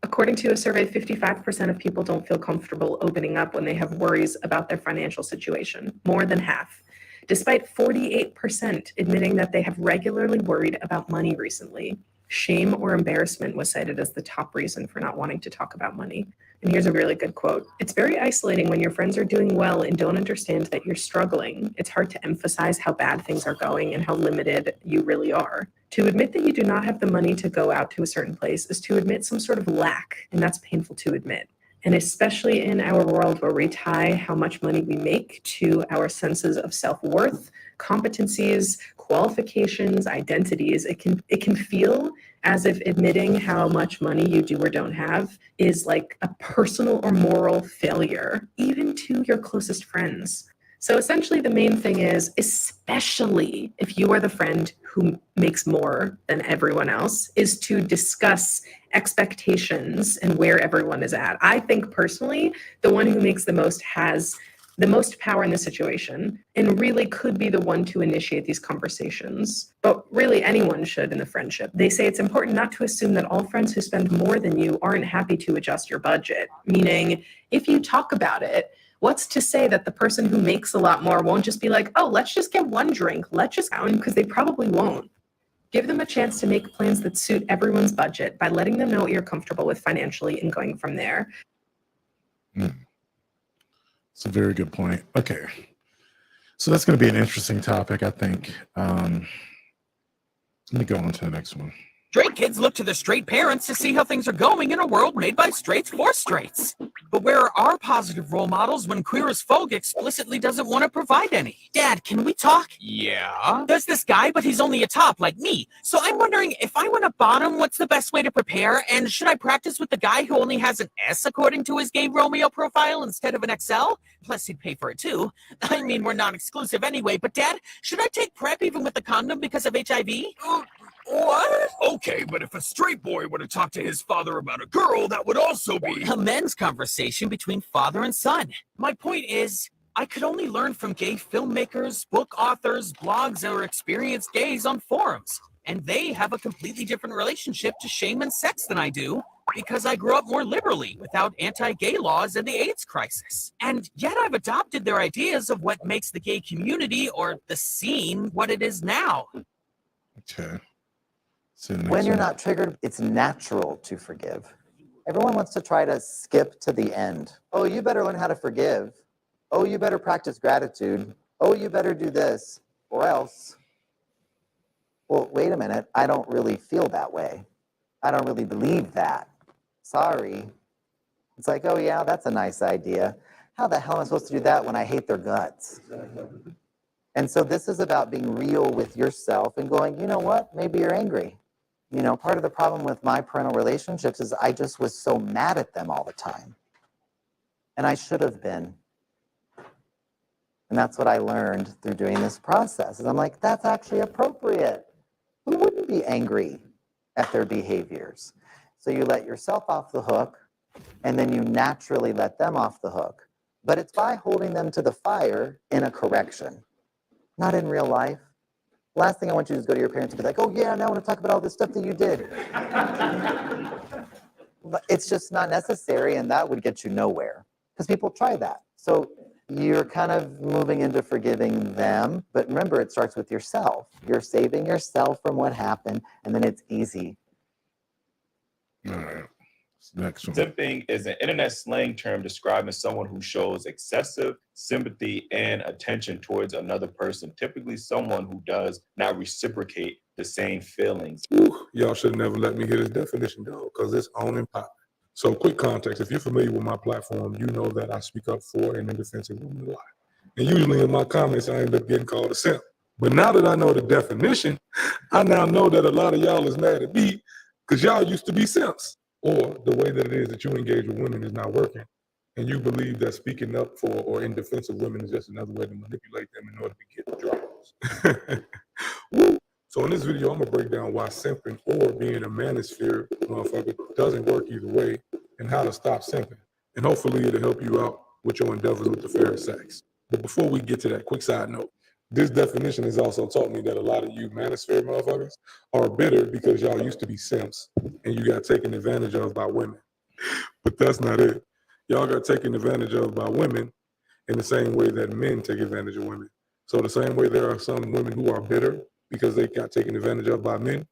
Speaker 26: According to a survey, 55% of people don't feel comfortable opening up when they have worries about their financial situation, more than half, despite 48% admitting that they have regularly worried about money recently. Shame or embarrassment was cited as the top reason for not wanting to talk about money. And here's a really good quote. It's very isolating when your friends are doing well and don't understand that you're struggling. It's hard to emphasize how bad things are going and how limited you really are. To admit that you do not have the money to go out to a certain place is to admit some sort of lack, and that's painful to admit. And especially in our world where we tie how much money we make to our senses of self-worth, competencies, qualifications, identities, it can feel as if admitting how much money you do or don't have is like a personal or moral failure, even to your closest friends. So essentially the main thing is, especially if you are the friend who makes more than everyone else, is to discuss expectations and where everyone is at. I think personally, the one who makes the most has the most power in the situation and really could be the one to initiate these conversations. But really anyone should in the friendship. They say it's important not to assume that all friends who spend more than you aren't happy to adjust your budget. Meaning, if you talk about it, what's to say that the person who makes a lot more won't just be like, oh, let's just get one drink. Let's just go, because they probably won't. Give them a chance to make plans that suit everyone's budget by letting them know what you're comfortable with financially and going from there.
Speaker 25: It's a very good point. Okay. So that's going to be an interesting topic, I think. Let me go on to the next one.
Speaker 1: Straight kids look to their straight parents to see how things are going in a world made by straights for straights. But where are our positive role models when queer as folk explicitly doesn't want to provide any? Dad, can we talk? Yeah? There's this guy, but he's only a top like me. So I'm wondering, if I want a bottom, what's the best way to prepare? And should I practice with the guy who only has an S according to his gay Romeo profile instead of an XL? Plus he'd pay for it too. I mean, we're not exclusive anyway, but Dad, should I take PrEP even with the condom because of HIV? What? Okay, but if a straight boy were to talk to his father about a girl, that would also be a men's conversation between father and son. My point is, I could only learn from gay filmmakers, book authors, blogs, or experienced gays on forums. And they have a completely different relationship to shame and sex than I do, because I grew up more liberally without anti-gay laws and the AIDS crisis. And yet I've adopted their ideas of what makes the gay community or the scene what it is now.
Speaker 25: Okay.
Speaker 2: When you're not triggered, it's natural to forgive. Everyone wants to try to skip to the end. Oh, you better learn how to forgive. Oh, you better practice gratitude. Oh, you better do this, or else. Well, wait a minute. I don't really feel that way. I don't really believe that. Sorry. It's like, oh yeah, that's a nice idea. How the hell am I supposed to do that when I hate their guts? And so this is about being real with yourself and going, you know what? Maybe you're angry. You know, part of the problem with my parental relationships is I just was so mad at them all the time. And I should have been. And that's what I learned through doing this process. And I'm like, that's actually appropriate. Who wouldn't be angry at their behaviors? So you let yourself off the hook, and then you naturally let them off the hook. But it's by holding them to the fire in a correction, not in real life. Last thing I want you to do is go to your parents and be like, oh yeah, now I want to talk about all this stuff that you did. It's just not necessary, and that would get you nowhere, because people try that. So you're kind of moving into forgiving them, but remember, it starts with yourself. You're saving yourself from what happened, and then it's easy.
Speaker 25: All right. Next one.
Speaker 3: Simping is an internet slang term describing someone who shows excessive sympathy and attention towards another person, typically someone who does not reciprocate the same feelings.
Speaker 6: Y'all should never let me hear this definition, though, because it's on and pop. So quick context, if you're familiar with my platform, you know that I speak up for and in defense of women a lot. And usually in my comments, I end up getting called a simp. But now that I know the definition, I now know that a lot of y'all is mad at me because y'all used to be simps. Or the way that it is that you engage with women is not working. And you believe that speaking up for or in defense of women is just another way to manipulate them in order to get draws. Woo. So in this video, I'm gonna break down why simping or being a manosphere motherfucker doesn't work either way and how to stop simping. And hopefully it'll help you out with your endeavors with the fair sex. But before we get to that, quick side note. This definition has also taught me that a lot of you manosphere motherfuckers are bitter because y'all used to be simps and you got taken advantage of by women. But that's not it. Y'all got taken advantage of by women in the same way that men take advantage of women. So the same way there are some women who are bitter because they got taken advantage of by men,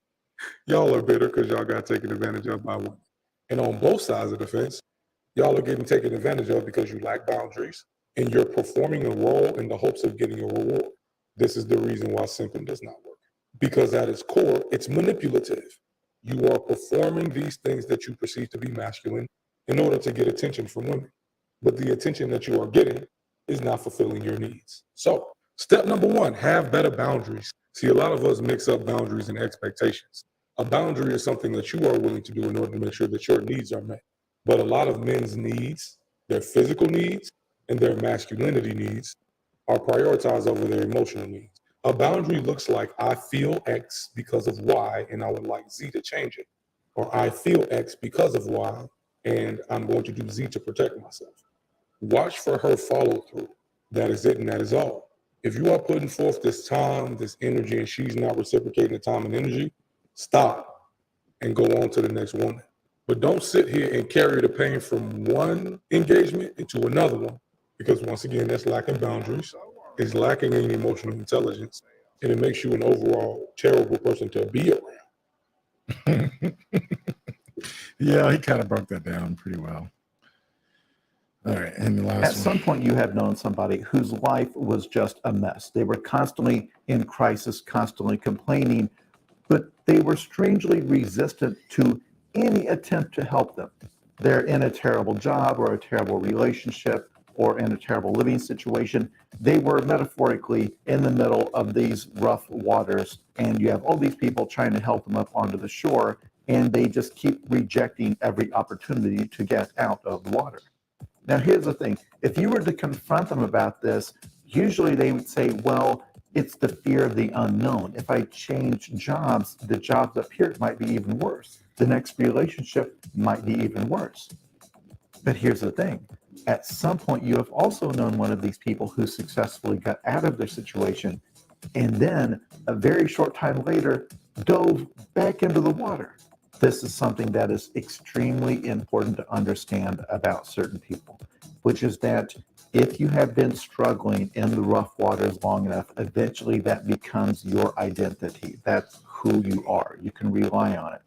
Speaker 6: y'all are bitter because y'all got taken advantage of by women. And on both sides of the fence, y'all are getting taken advantage of because you lack boundaries and you're performing a role in the hopes of getting a reward. This is the reason why simping does not work. Because at its core, it's manipulative. You are performing these things that you perceive to be masculine in order to get attention from women. But the attention that you are getting is not fulfilling your needs. So, step number one, have better boundaries. See, a lot of us mix up boundaries and expectations. A boundary is something that you are willing to do in order to make sure that your needs are met. But a lot of men's needs, their physical needs and their masculinity needs, are prioritized over their emotional needs. A boundary looks like I feel X because of Y and I would like Z to change it. Or I feel X because of Y and I'm going to do Z to protect myself. Watch for her follow through. That is it and that is all. If you are putting forth this time, this energy, and she's not reciprocating the time and energy, stop and go on to the next woman. But don't sit here and carry the pain from one engagement into another one. Because once again, that's lacking boundaries, it's lacking in emotional intelligence, and it makes you an overall terrible person to be around.
Speaker 25: Yeah, he kind of broke that down pretty well. All right, and the last
Speaker 8: At some point, you have known somebody whose life was just a mess. They were constantly in crisis, constantly complaining, but they were strangely resistant to any attempt to help them. They're in a terrible job or a terrible relationship or in a terrible living situation. They were metaphorically in the middle of these rough waters, and you have all these people trying to help them up onto the shore, and they just keep rejecting every opportunity to get out of the water. Now, here's the thing. If you were to confront them about this, usually they would say, well, it's the fear of the unknown. If I change jobs, the jobs up here might be even worse. The next relationship might be even worse. But here's the thing. At some point, you have also known one of these people who successfully got out of their situation and then a very short time later dove back into the water. This is something that is extremely important to understand about certain people, which is that if you have been struggling in the rough waters long enough, eventually that becomes your identity. That's who you are. You can rely on it.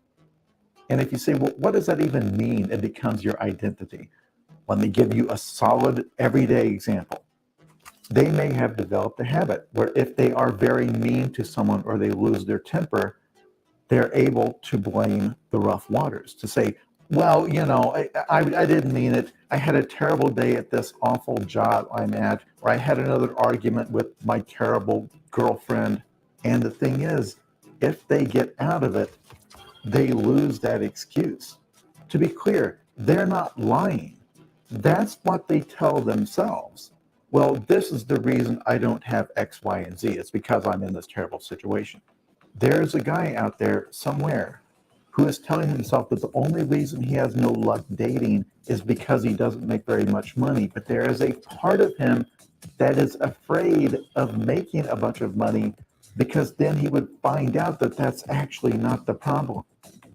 Speaker 8: And if you say, well, what does that even mean? It becomes your identity. Let me give you a solid everyday example. They may have developed a habit where if they are very mean to someone or they lose their temper, they're able to blame the rough waters, to say, well, you know, I didn't mean it. I had a terrible day at this awful job I'm at, or I had another argument with my terrible girlfriend. And the thing is, if they get out of it, they lose that excuse. To be clear, they're not lying. That's what they tell themselves. Well, this is the reason I don't have X, Y, and Z. It's because I'm in this terrible situation. There's a guy out there somewhere who is telling himself that the only reason he has no luck dating is because he doesn't make very much money. But there is a part of him that is afraid of making a bunch of money because then he would find out that that's actually not the problem.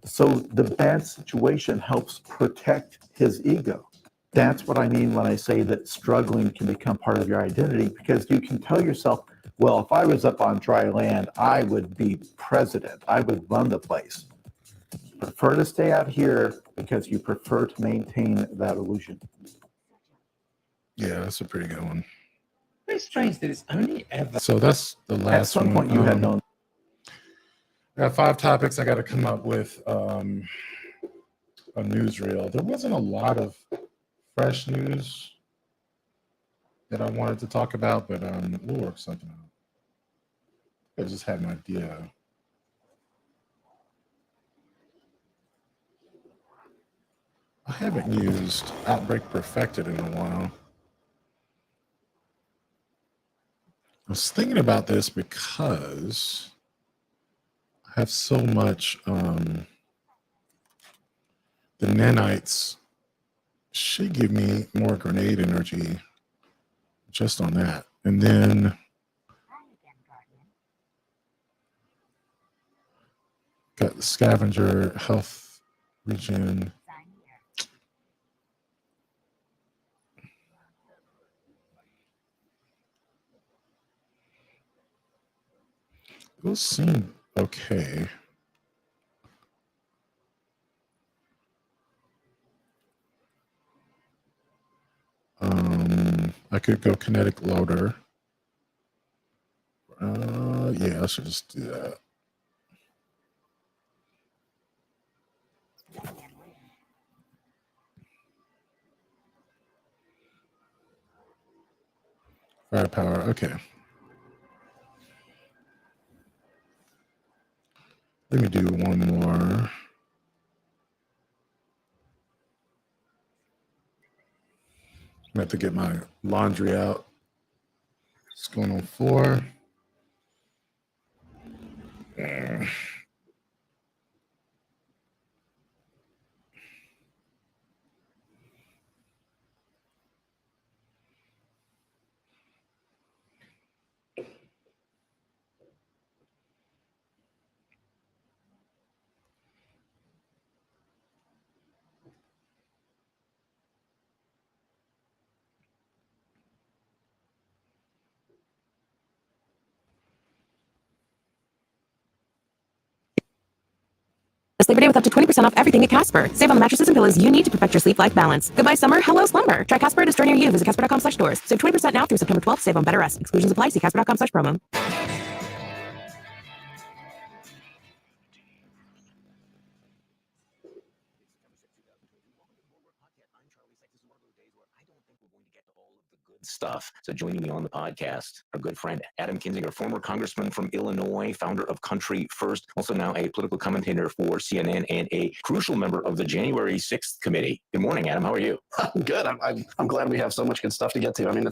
Speaker 8: So the bad situation helps protect his ego. That's what I mean when I say that struggling can become part of your identity, because you can tell yourself, well, if I was up on dry land, I would be president. I would run the place. Prefer to stay out here because you prefer to maintain that illusion.
Speaker 25: Yeah, that's a pretty good one.
Speaker 9: It's strange that it's only ever.
Speaker 25: So that's the last one.
Speaker 8: At some point, you had known.
Speaker 25: I got 5 topics I got to come up with a newsreel. There wasn't a lot of fresh news that I wanted to talk about, but we'll work something out. I just had an idea. I haven't used Outbreak Perfected in a while. I was thinking about this because I have so much, the nanites should give me more grenade energy just on that. And then got the scavenger health regen. Those seem okay. I could go kinetic loader. Yeah, I should just do that. Firepower, okay. Let me do one more. I have to get my laundry out. It's going on 4.
Speaker 16: This Labor Day with up to 20% off everything at Casper. Save on the mattresses and pillows you need to perfect your sleep-life balance. Goodbye summer, hello slumber. Try Casper at a store near you. Visit casper.com/stores. Save 20% now through September 12th. Save on better rest. Exclusions apply. See casper.com/promo.
Speaker 10: Stuff. So joining me on the podcast, our good friend Adam Kinzinger, former congressman from Illinois, founder of Country First, also now a political commentator for CNN and a crucial member of the January 6th committee. Good morning, Adam. How are you?
Speaker 11: Good. I'm glad we have so much good stuff to get to. I mean,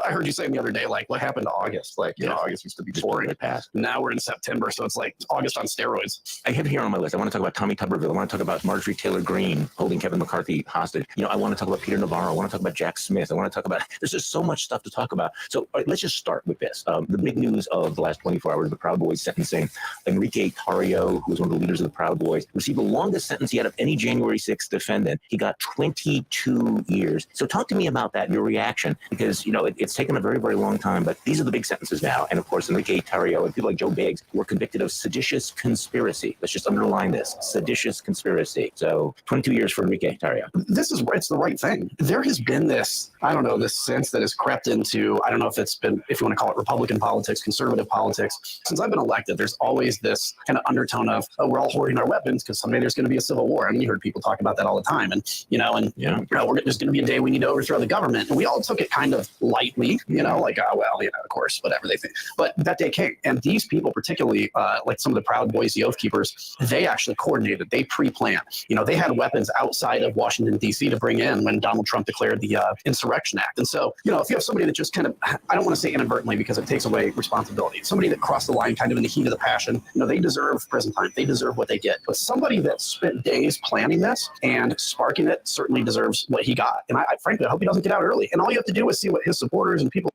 Speaker 11: I heard you saying the other day, like, what happened to August? Like, you know, August used to be boring. Now we're in September, so it's like August on steroids.
Speaker 10: I have here on my list, I want to talk about Tommy Tuberville. I want to talk about Marjorie Taylor Greene holding Kevin McCarthy hostage. You know, I want to talk about Peter Navarro. I want to talk about Jack Smith. I want to talk about, there's just so much stuff to talk about. So let's just start with this. The big news of the last 24 hours, the Proud Boys sentencing. Enrique Tarrio, who was one of the leaders of the Proud Boys, received the longest sentence yet of any January 6th defendant. He got 22 years. So talk to me about that, your reaction, because, you know, it's taken a very, very long time, but these are the big sentences now. And of course, Enrique Tarrio and people like Joe Biggs were convicted of seditious conspiracy. Let's just underline this, seditious conspiracy. So 22 years for Enrique Tarrio.
Speaker 11: This is, it's the right thing. There has been this, I don't know, this sense that has crept into, I don't know if it's been, if you want to call it Republican politics, conservative politics. Since I've been elected, there's always this kind of undertone of, oh, we're all hoarding our weapons because someday there's going to be a civil war. I mean, you heard people talk about that all the time. And, you know, there's going to be a day we need to overthrow the government. And we all took it kind of lightly, you know, like, oh, well, you know, of course, whatever they think. But that day came. And these people, particularly like some of the Proud Boys, the Oath Keepers, they actually coordinated, they pre-planned. You know, they had weapons outside of Washington, D.C. to bring in when Donald Trump declared the Insurrection Act. And so, you know, if you have somebody that just kind of, I don't want to say inadvertently because it takes away responsibility. Somebody that crossed the line kind of in the heat of the passion, you know, they deserve prison time. They deserve what they get. But somebody that spent days planning this and sparking it certainly deserves what he got. And I frankly, I hope he doesn't get out early. And all you have to do is see what his supporters and people.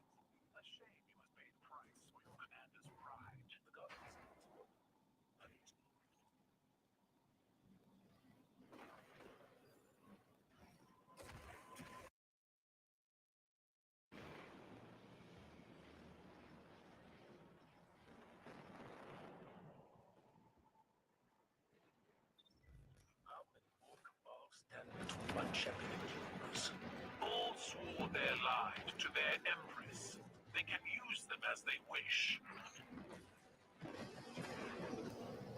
Speaker 12: All swore their lives to their empress. They can use them as they wish.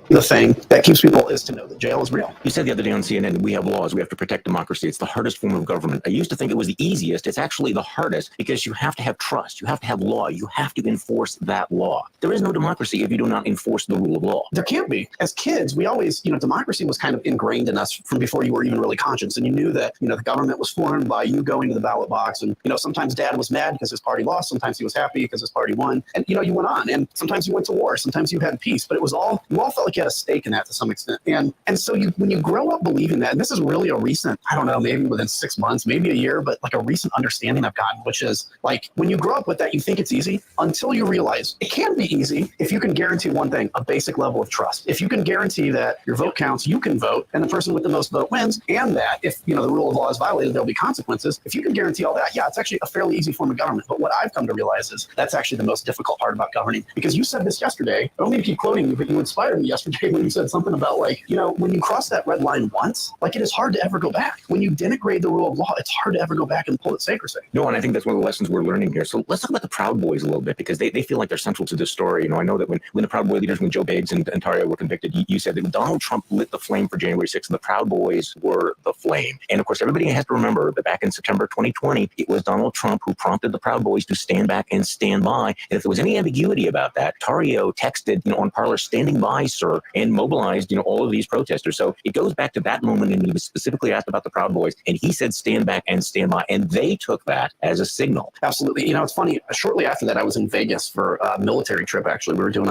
Speaker 11: the thing that keeps people is to know that jail is real.
Speaker 10: You said the other day on CNN, we have laws, we have to protect democracy. It's the hardest form of government. I used to think it was the easiest. It's actually the hardest because you have to have trust. You have to have law. You have to enforce that law. There is no democracy if you do not enforce the rule of law.
Speaker 11: There can't be. As kids, we always, democracy was kind of ingrained in us from before you were even really conscious. And you knew that, the government was formed by you going to the ballot box. And, sometimes dad was mad because his party lost. Sometimes he was happy because his party won. And, you went on. And sometimes you went to war. Sometimes you had peace. But it was all, you all felt like you had a stake in that to some extent. And so when you grow up believing that, and this is really a recent, I don't know, maybe within 6 months, maybe a year, but like a recent understanding I've gotten, which is like when you grow up with that, you think it's easy until you realize it can be easy if you can guarantee one thing, a basic level of trust. If you can guarantee that your vote counts, you can vote, and the person with the most vote wins, and that if the rule of law is violated, there'll be consequences. If you can guarantee all that, yeah, it's actually a fairly easy form of government. But what I've come to realize is that's actually the most difficult part about governing. Because you said this yesterday, I don't mean to keep quoting you, but you inspired me yesterday when you said something about like, when you cross that red line once, like it is hard to ever go back. When you denigrate the rule of law, it's hard to ever go back and pull it sacrosanct.
Speaker 10: No, and I think that's one of the lessons we're learning here. So let's talk about the Proud Boys a little bit because they feel like they're central to this story. I know that when the Proud Boy leaders, when Joe Biggs and Tario were convicted, you said that Donald Trump lit the flame for January 6th and the Proud Boys were the flame. And of course, everybody has to remember that back in September 2020, it was Donald Trump who prompted the Proud Boys to stand back and stand by. And if there was any ambiguity about that, Tario texted, on Parler, "Standing by, sir," and mobilized, all of these protesters. So it goes back to that moment, and he was specifically asked about the Proud Boys, and he said, "Stand back and stand by," and they took that as a signal.
Speaker 11: Absolutely. It's funny. Shortly after that, I was in Vegas for a military trip. Actually, we were doing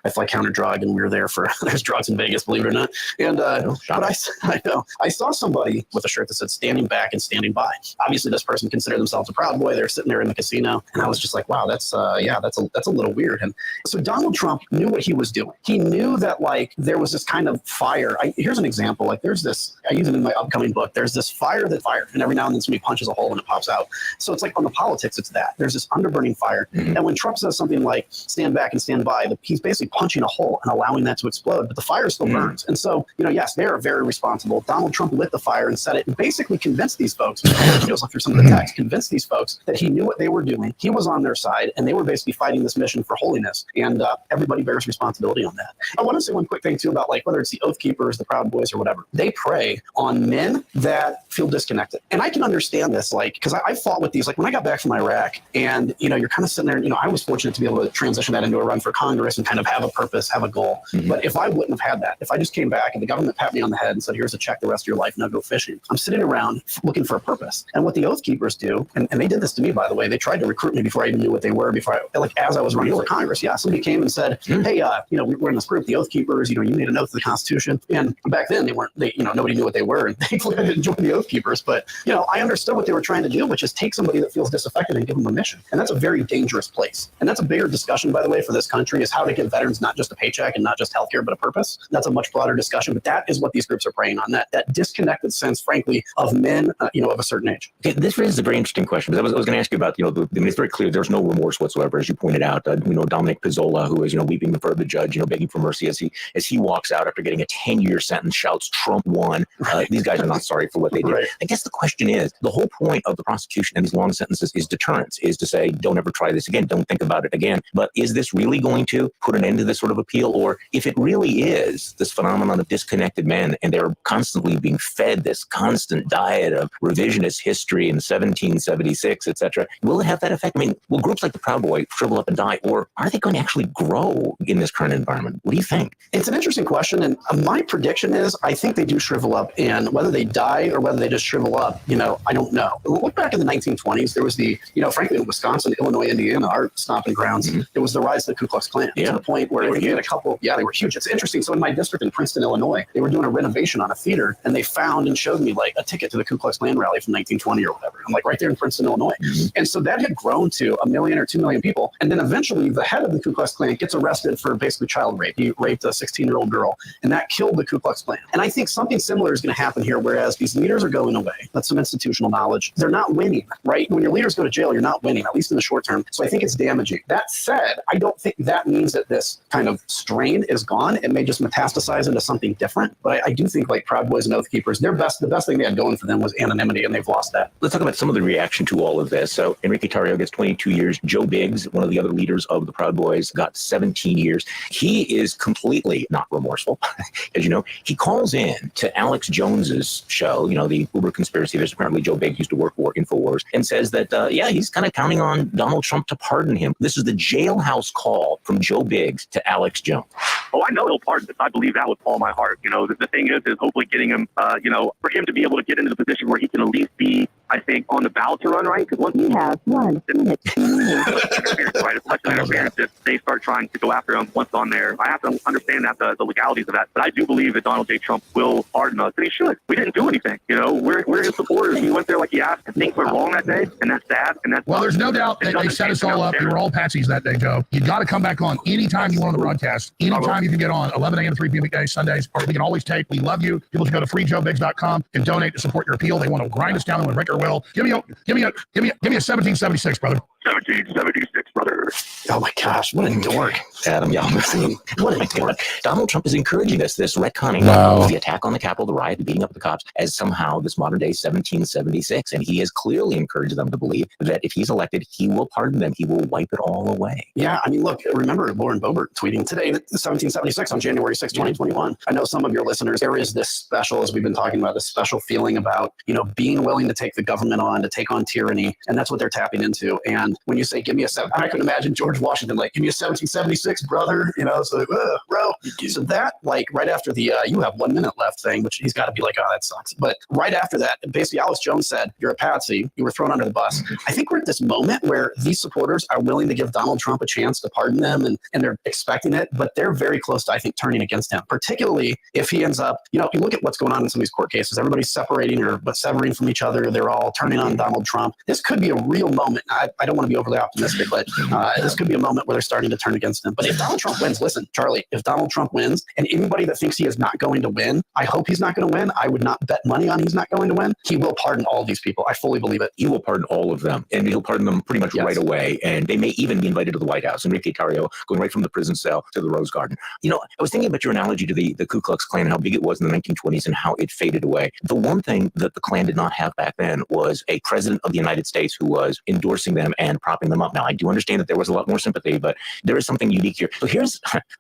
Speaker 11: I fly counter drug, and we were there for there's drugs in Vegas, believe it or not. And but I know I saw somebody with a shirt that said "Standing back and standing by." Obviously, this person considered themselves a Proud Boy. They're sitting there in the casino, and I was just like, wow, that's a little weird. And so Donald Trump knew what he was doing. He knew that like there was this kind of fire. Here's an example. Like there's this. I use it in my upcoming book. There's this fire, and every now and then somebody punches a hole and it pops out. So it's like on the politics, it's that. There's this underburning fire. Mm-hmm. And when Trump says something like "stand back and stand by," he's basically punching a hole and allowing that to explode, but the fire still burns. And so, yes, they are very responsible. Donald Trump lit the fire and set it and basically convinced these folks, feels like through some of the text, convinced these folks that he knew what they were doing. He was on their side, and they were basically fighting this mission for holiness. And everybody bears responsibility on that. I want to say one quick thing, too, about like whether it's the Oath Keepers, the Proud Boys, or whatever. They prey on men that feel disconnected. And I can understand this, like, because I fought with these, like when I got back from Iraq, and, you're kind of sitting there, I was fortunate to be able to transition that into a run for Congress and kind of have a purpose, have a goal. Mm-hmm. But if I wouldn't have had that, if I just came back and the government pat me on the head and said, "Here's a check the rest of your life, now go fishing," I'm sitting around looking for a purpose. And what the Oath Keepers do, and they did this to me, by the way, they tried to recruit me before I even knew what they were, as I was running for Congress. Yeah, somebody came and said, "Hey, we're in this group, the Oath Keepers, you made an oath to the Constitution." And back then nobody knew what they were. And thankfully I didn't join the Oath Keepers. But, I understood what they were trying to do, which is take somebody that feels disaffected and give them a mission. And that's a very dangerous place. And that's a bigger discussion, by the way, for this country, is how to give veterans not just a paycheck and not just healthcare, but a purpose. That's a much broader discussion. But that is what these groups are preying on, that disconnected sense, frankly, of men, of a certain age.
Speaker 10: Okay, this raises a very interesting question. Because I was going to ask you about, it's very clear there's no remorse whatsoever, as you pointed out. Dominic Pizzola, who is, weeping before the judge, begging for mercy as he walks out after getting a 10-year sentence, shouts, "Trump won." These guys are not sorry for what they did. Right. I guess the question is, the whole point of the prosecution and these long sentences is deterrence, is to say, don't ever try this again, don't think about it again. But is this really going to put an end to this sort of appeal? Or if it really is this phenomenon of disconnected men, and they're constantly being fed this constant diet of revisionist history in 1776, etc., will it have that effect? I mean, will groups like the Proud Boy shrivel up and die, or are they going to actually grow in this current environment? What do you think?
Speaker 11: It's an interesting question, and my prediction is I think they do shrivel up, and whether they die or whether they just shrivel up, I don't know. Look back in the 1920s, there was frankly, in Wisconsin, Illinois, Indiana, our stomping grounds, it was the rise of the Ku Klux Klan to the point where they had a couple, they were huge. It's interesting. So in my district in Princeton, Illinois, they were doing a renovation on a theater, and they found and showed me like a ticket to the Ku Klux Klan rally from 1920 or whatever. I'm like, right there in Princeton, Illinois. Mm-hmm. And so that had grown to 1 million or 2 million people. And then eventually the head of the Ku Klux Klan gets arrested for basically child rape. He raped a 16-year-old girl, and that killed the Ku Klux Klan. And I think something similar is is going to happen here, whereas these leaders are going away. That's some institutional knowledge. They're not winning, right? When your leaders go to jail, you're not winning, at least in the short term. So I think it's damaging. That said, I don't think that means that this kind of strain is gone. It may just metastasize into something different. But I do think like Proud Boys and Oath Keepers, the best thing they had going for them was anonymity, and they've lost that.
Speaker 10: Let's talk about some of the reaction to all of this. So Enrique Tarrio gets 22 years. Joe Biggs, one of the other leaders of the Proud Boys, got 17 years. He is completely not remorseful. As you know, he calls in to Alex Jones's show, the Uber conspiracy theorist. Apparently Joe Biggs used to work for InfoWars, and says that, he's kind of counting on Donald Trump to pardon him. This is the jailhouse call from Joe Biggs to Alex Jones.
Speaker 13: Oh, I know he'll pardon this. I believe that with all my heart. The thing is hopefully getting him, for him to be able to get into the position where he can at least be, I think, on the ballot to run, right? Because once you have 1 minute, right, it's such an interference if they start trying to go after him once on there. I have to understand that the legalities of that. But I do believe that Donald J. Trump will pardon us, and he should. We didn't do anything. We're his supporters. We went there like he asked, and things went wrong that day, and that's sad. And that's
Speaker 14: well, there's no doubt that they set us all up. We were all patsies that day, Joe. You got to come back on anytime you want on the broadcast. Anytime you can get on, 11 a.m. to 3 p.m. weekdays, Sundays, or we can always take. We love you. People should go to freejoebiggs.com and donate to support your appeal. They want to grind us down and break our will. Give me a 1776, brother.
Speaker 13: 1776, brother.
Speaker 11: Oh my gosh, what a dork.
Speaker 10: Adam, what a dork. Donald Trump is encouraging this retconning
Speaker 25: Wow.
Speaker 10: the attack on the Capitol, the riot, the beating up of the cops, as somehow this modern day 1776. And he has clearly encouraged them to believe that if he's elected, he will pardon them. He will wipe it all away.
Speaker 11: Yeah, I mean, look, remember Lauren Boebert tweeting today that 1776 on January 6, 2021. I know some of your listeners, there is this special, as we've been talking about, this special feeling about, being willing to take the government on, to take on tyranny. And that's what they're tapping into. And when you say, give me I can imagine George Washington, like, give me a 1776, brother, it's like, bro. So that, like, right after the, you have 1 minute left thing, which he's got to be like, oh, that sucks. But right after that, basically Alex Jones said, you're a patsy, you were thrown under the bus. I think we're at this moment where these supporters are willing to give Donald Trump a chance to pardon them, and they're expecting it, but they're very close to, I think, turning against him, particularly if he ends up, you look at what's going on in some of these court cases, everybody's separating but severing from each other. They're all turning on Donald Trump. This could be a real moment. I don't want to be overly optimistic, but this could be a moment where they're starting to turn against him. But if Donald Trump wins, listen, Charlie, if Donald Trump wins, and anybody that thinks he is not going to win, I hope he's not going to win. I would not bet money on he's not going to win. He will pardon all of these people. I fully believe it.
Speaker 10: He will pardon all of them, and he'll pardon them pretty much right away. And they may even be invited to the White House. Enrique Tarrio going right from the prison cell to the Rose Garden. I was thinking about your analogy to the Ku Klux Klan, how big it was in the 1920s and how it faded away. The one thing that the Klan did not have back then was a president of the United States who was endorsing them and propping them up. Now, I do understand that there was a lot more sympathy, but there is something unique here. So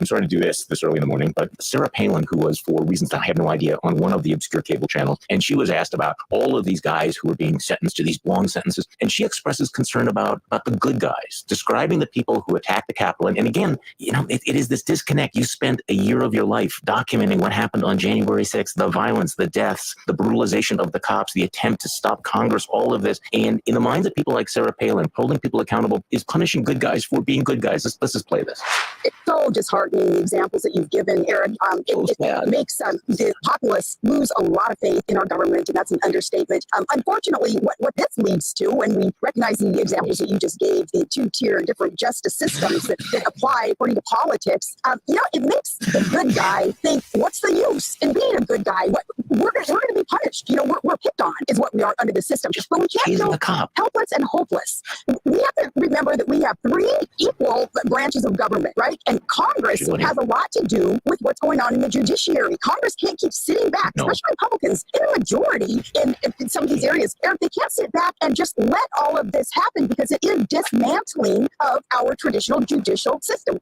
Speaker 10: I'm sorry to do this early in the morning, but Sarah Palin, who was, for reasons that I have no idea, on one of the obscure cable channels, and she was asked about all of these guys who were being sentenced to these long sentences, and she expresses concern about the good guys, describing the people who attacked the Capitol. And again, it is this disconnect. You spent a year of your life documenting what happened on January 6th, the violence, the deaths, the brutalization of the cops, the attempt to stop Congress, all of this. And in the minds of people like Sarah Palin, holding people accountable is punishing good guys for being good guys. Let's just play this.
Speaker 15: It's so disheartening, the examples that you've given, Eric. It makes the populace lose a lot of faith in our government, and that's an understatement. Unfortunately, what this leads to, when we recognize the examples that you just gave, the two-tier different justice systems that apply according to politics, it makes the good guy think, what's the use in being a good guy? We're going to be punished. We're picked on, is what we are under the system. But we can't feel helpless and hopeless. We have to remember that we have 3 equal branches of government, right? And Congress has a lot to do with what's going on in the judiciary. Congress can't keep sitting back, especially Republicans in a majority in some of these areas. Eric, they can't sit back and just let all of this happen, because it is dismantling of our traditional judicial system.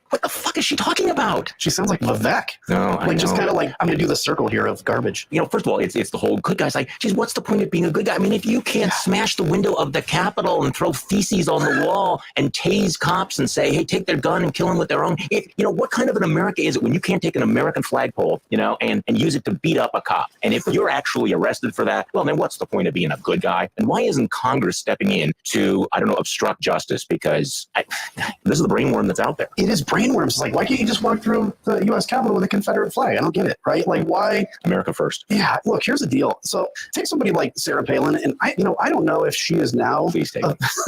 Speaker 10: What the fuck is she talking about?
Speaker 11: She sounds like Vivek.
Speaker 10: No, I know.
Speaker 11: Just kind of like, I'm going to do the circle here of garbage.
Speaker 10: First of all, it's the whole good guys. Like, geez, what's the point of being a good guy? I mean, if you can't smash the window of the Capitol and throw feces on the wall and tase cops and say, hey, take their gun and kill them with their own. What kind of an America is it when you can't take an American flagpole, and use it to beat up a cop? And if you're actually arrested for that, well, then what's the point of being a good guy? And why isn't Congress stepping in to, obstruct justice? Because this is the brainworm that's out there.
Speaker 11: It is brainworm. brainworms. It's like, why can't you just walk through the U.S. Capitol with a Confederate flag? I don't get it, right? Like, why?
Speaker 10: America first.
Speaker 11: Yeah, look, here's the deal. So take somebody like Sarah Palin, and I don't know if she is now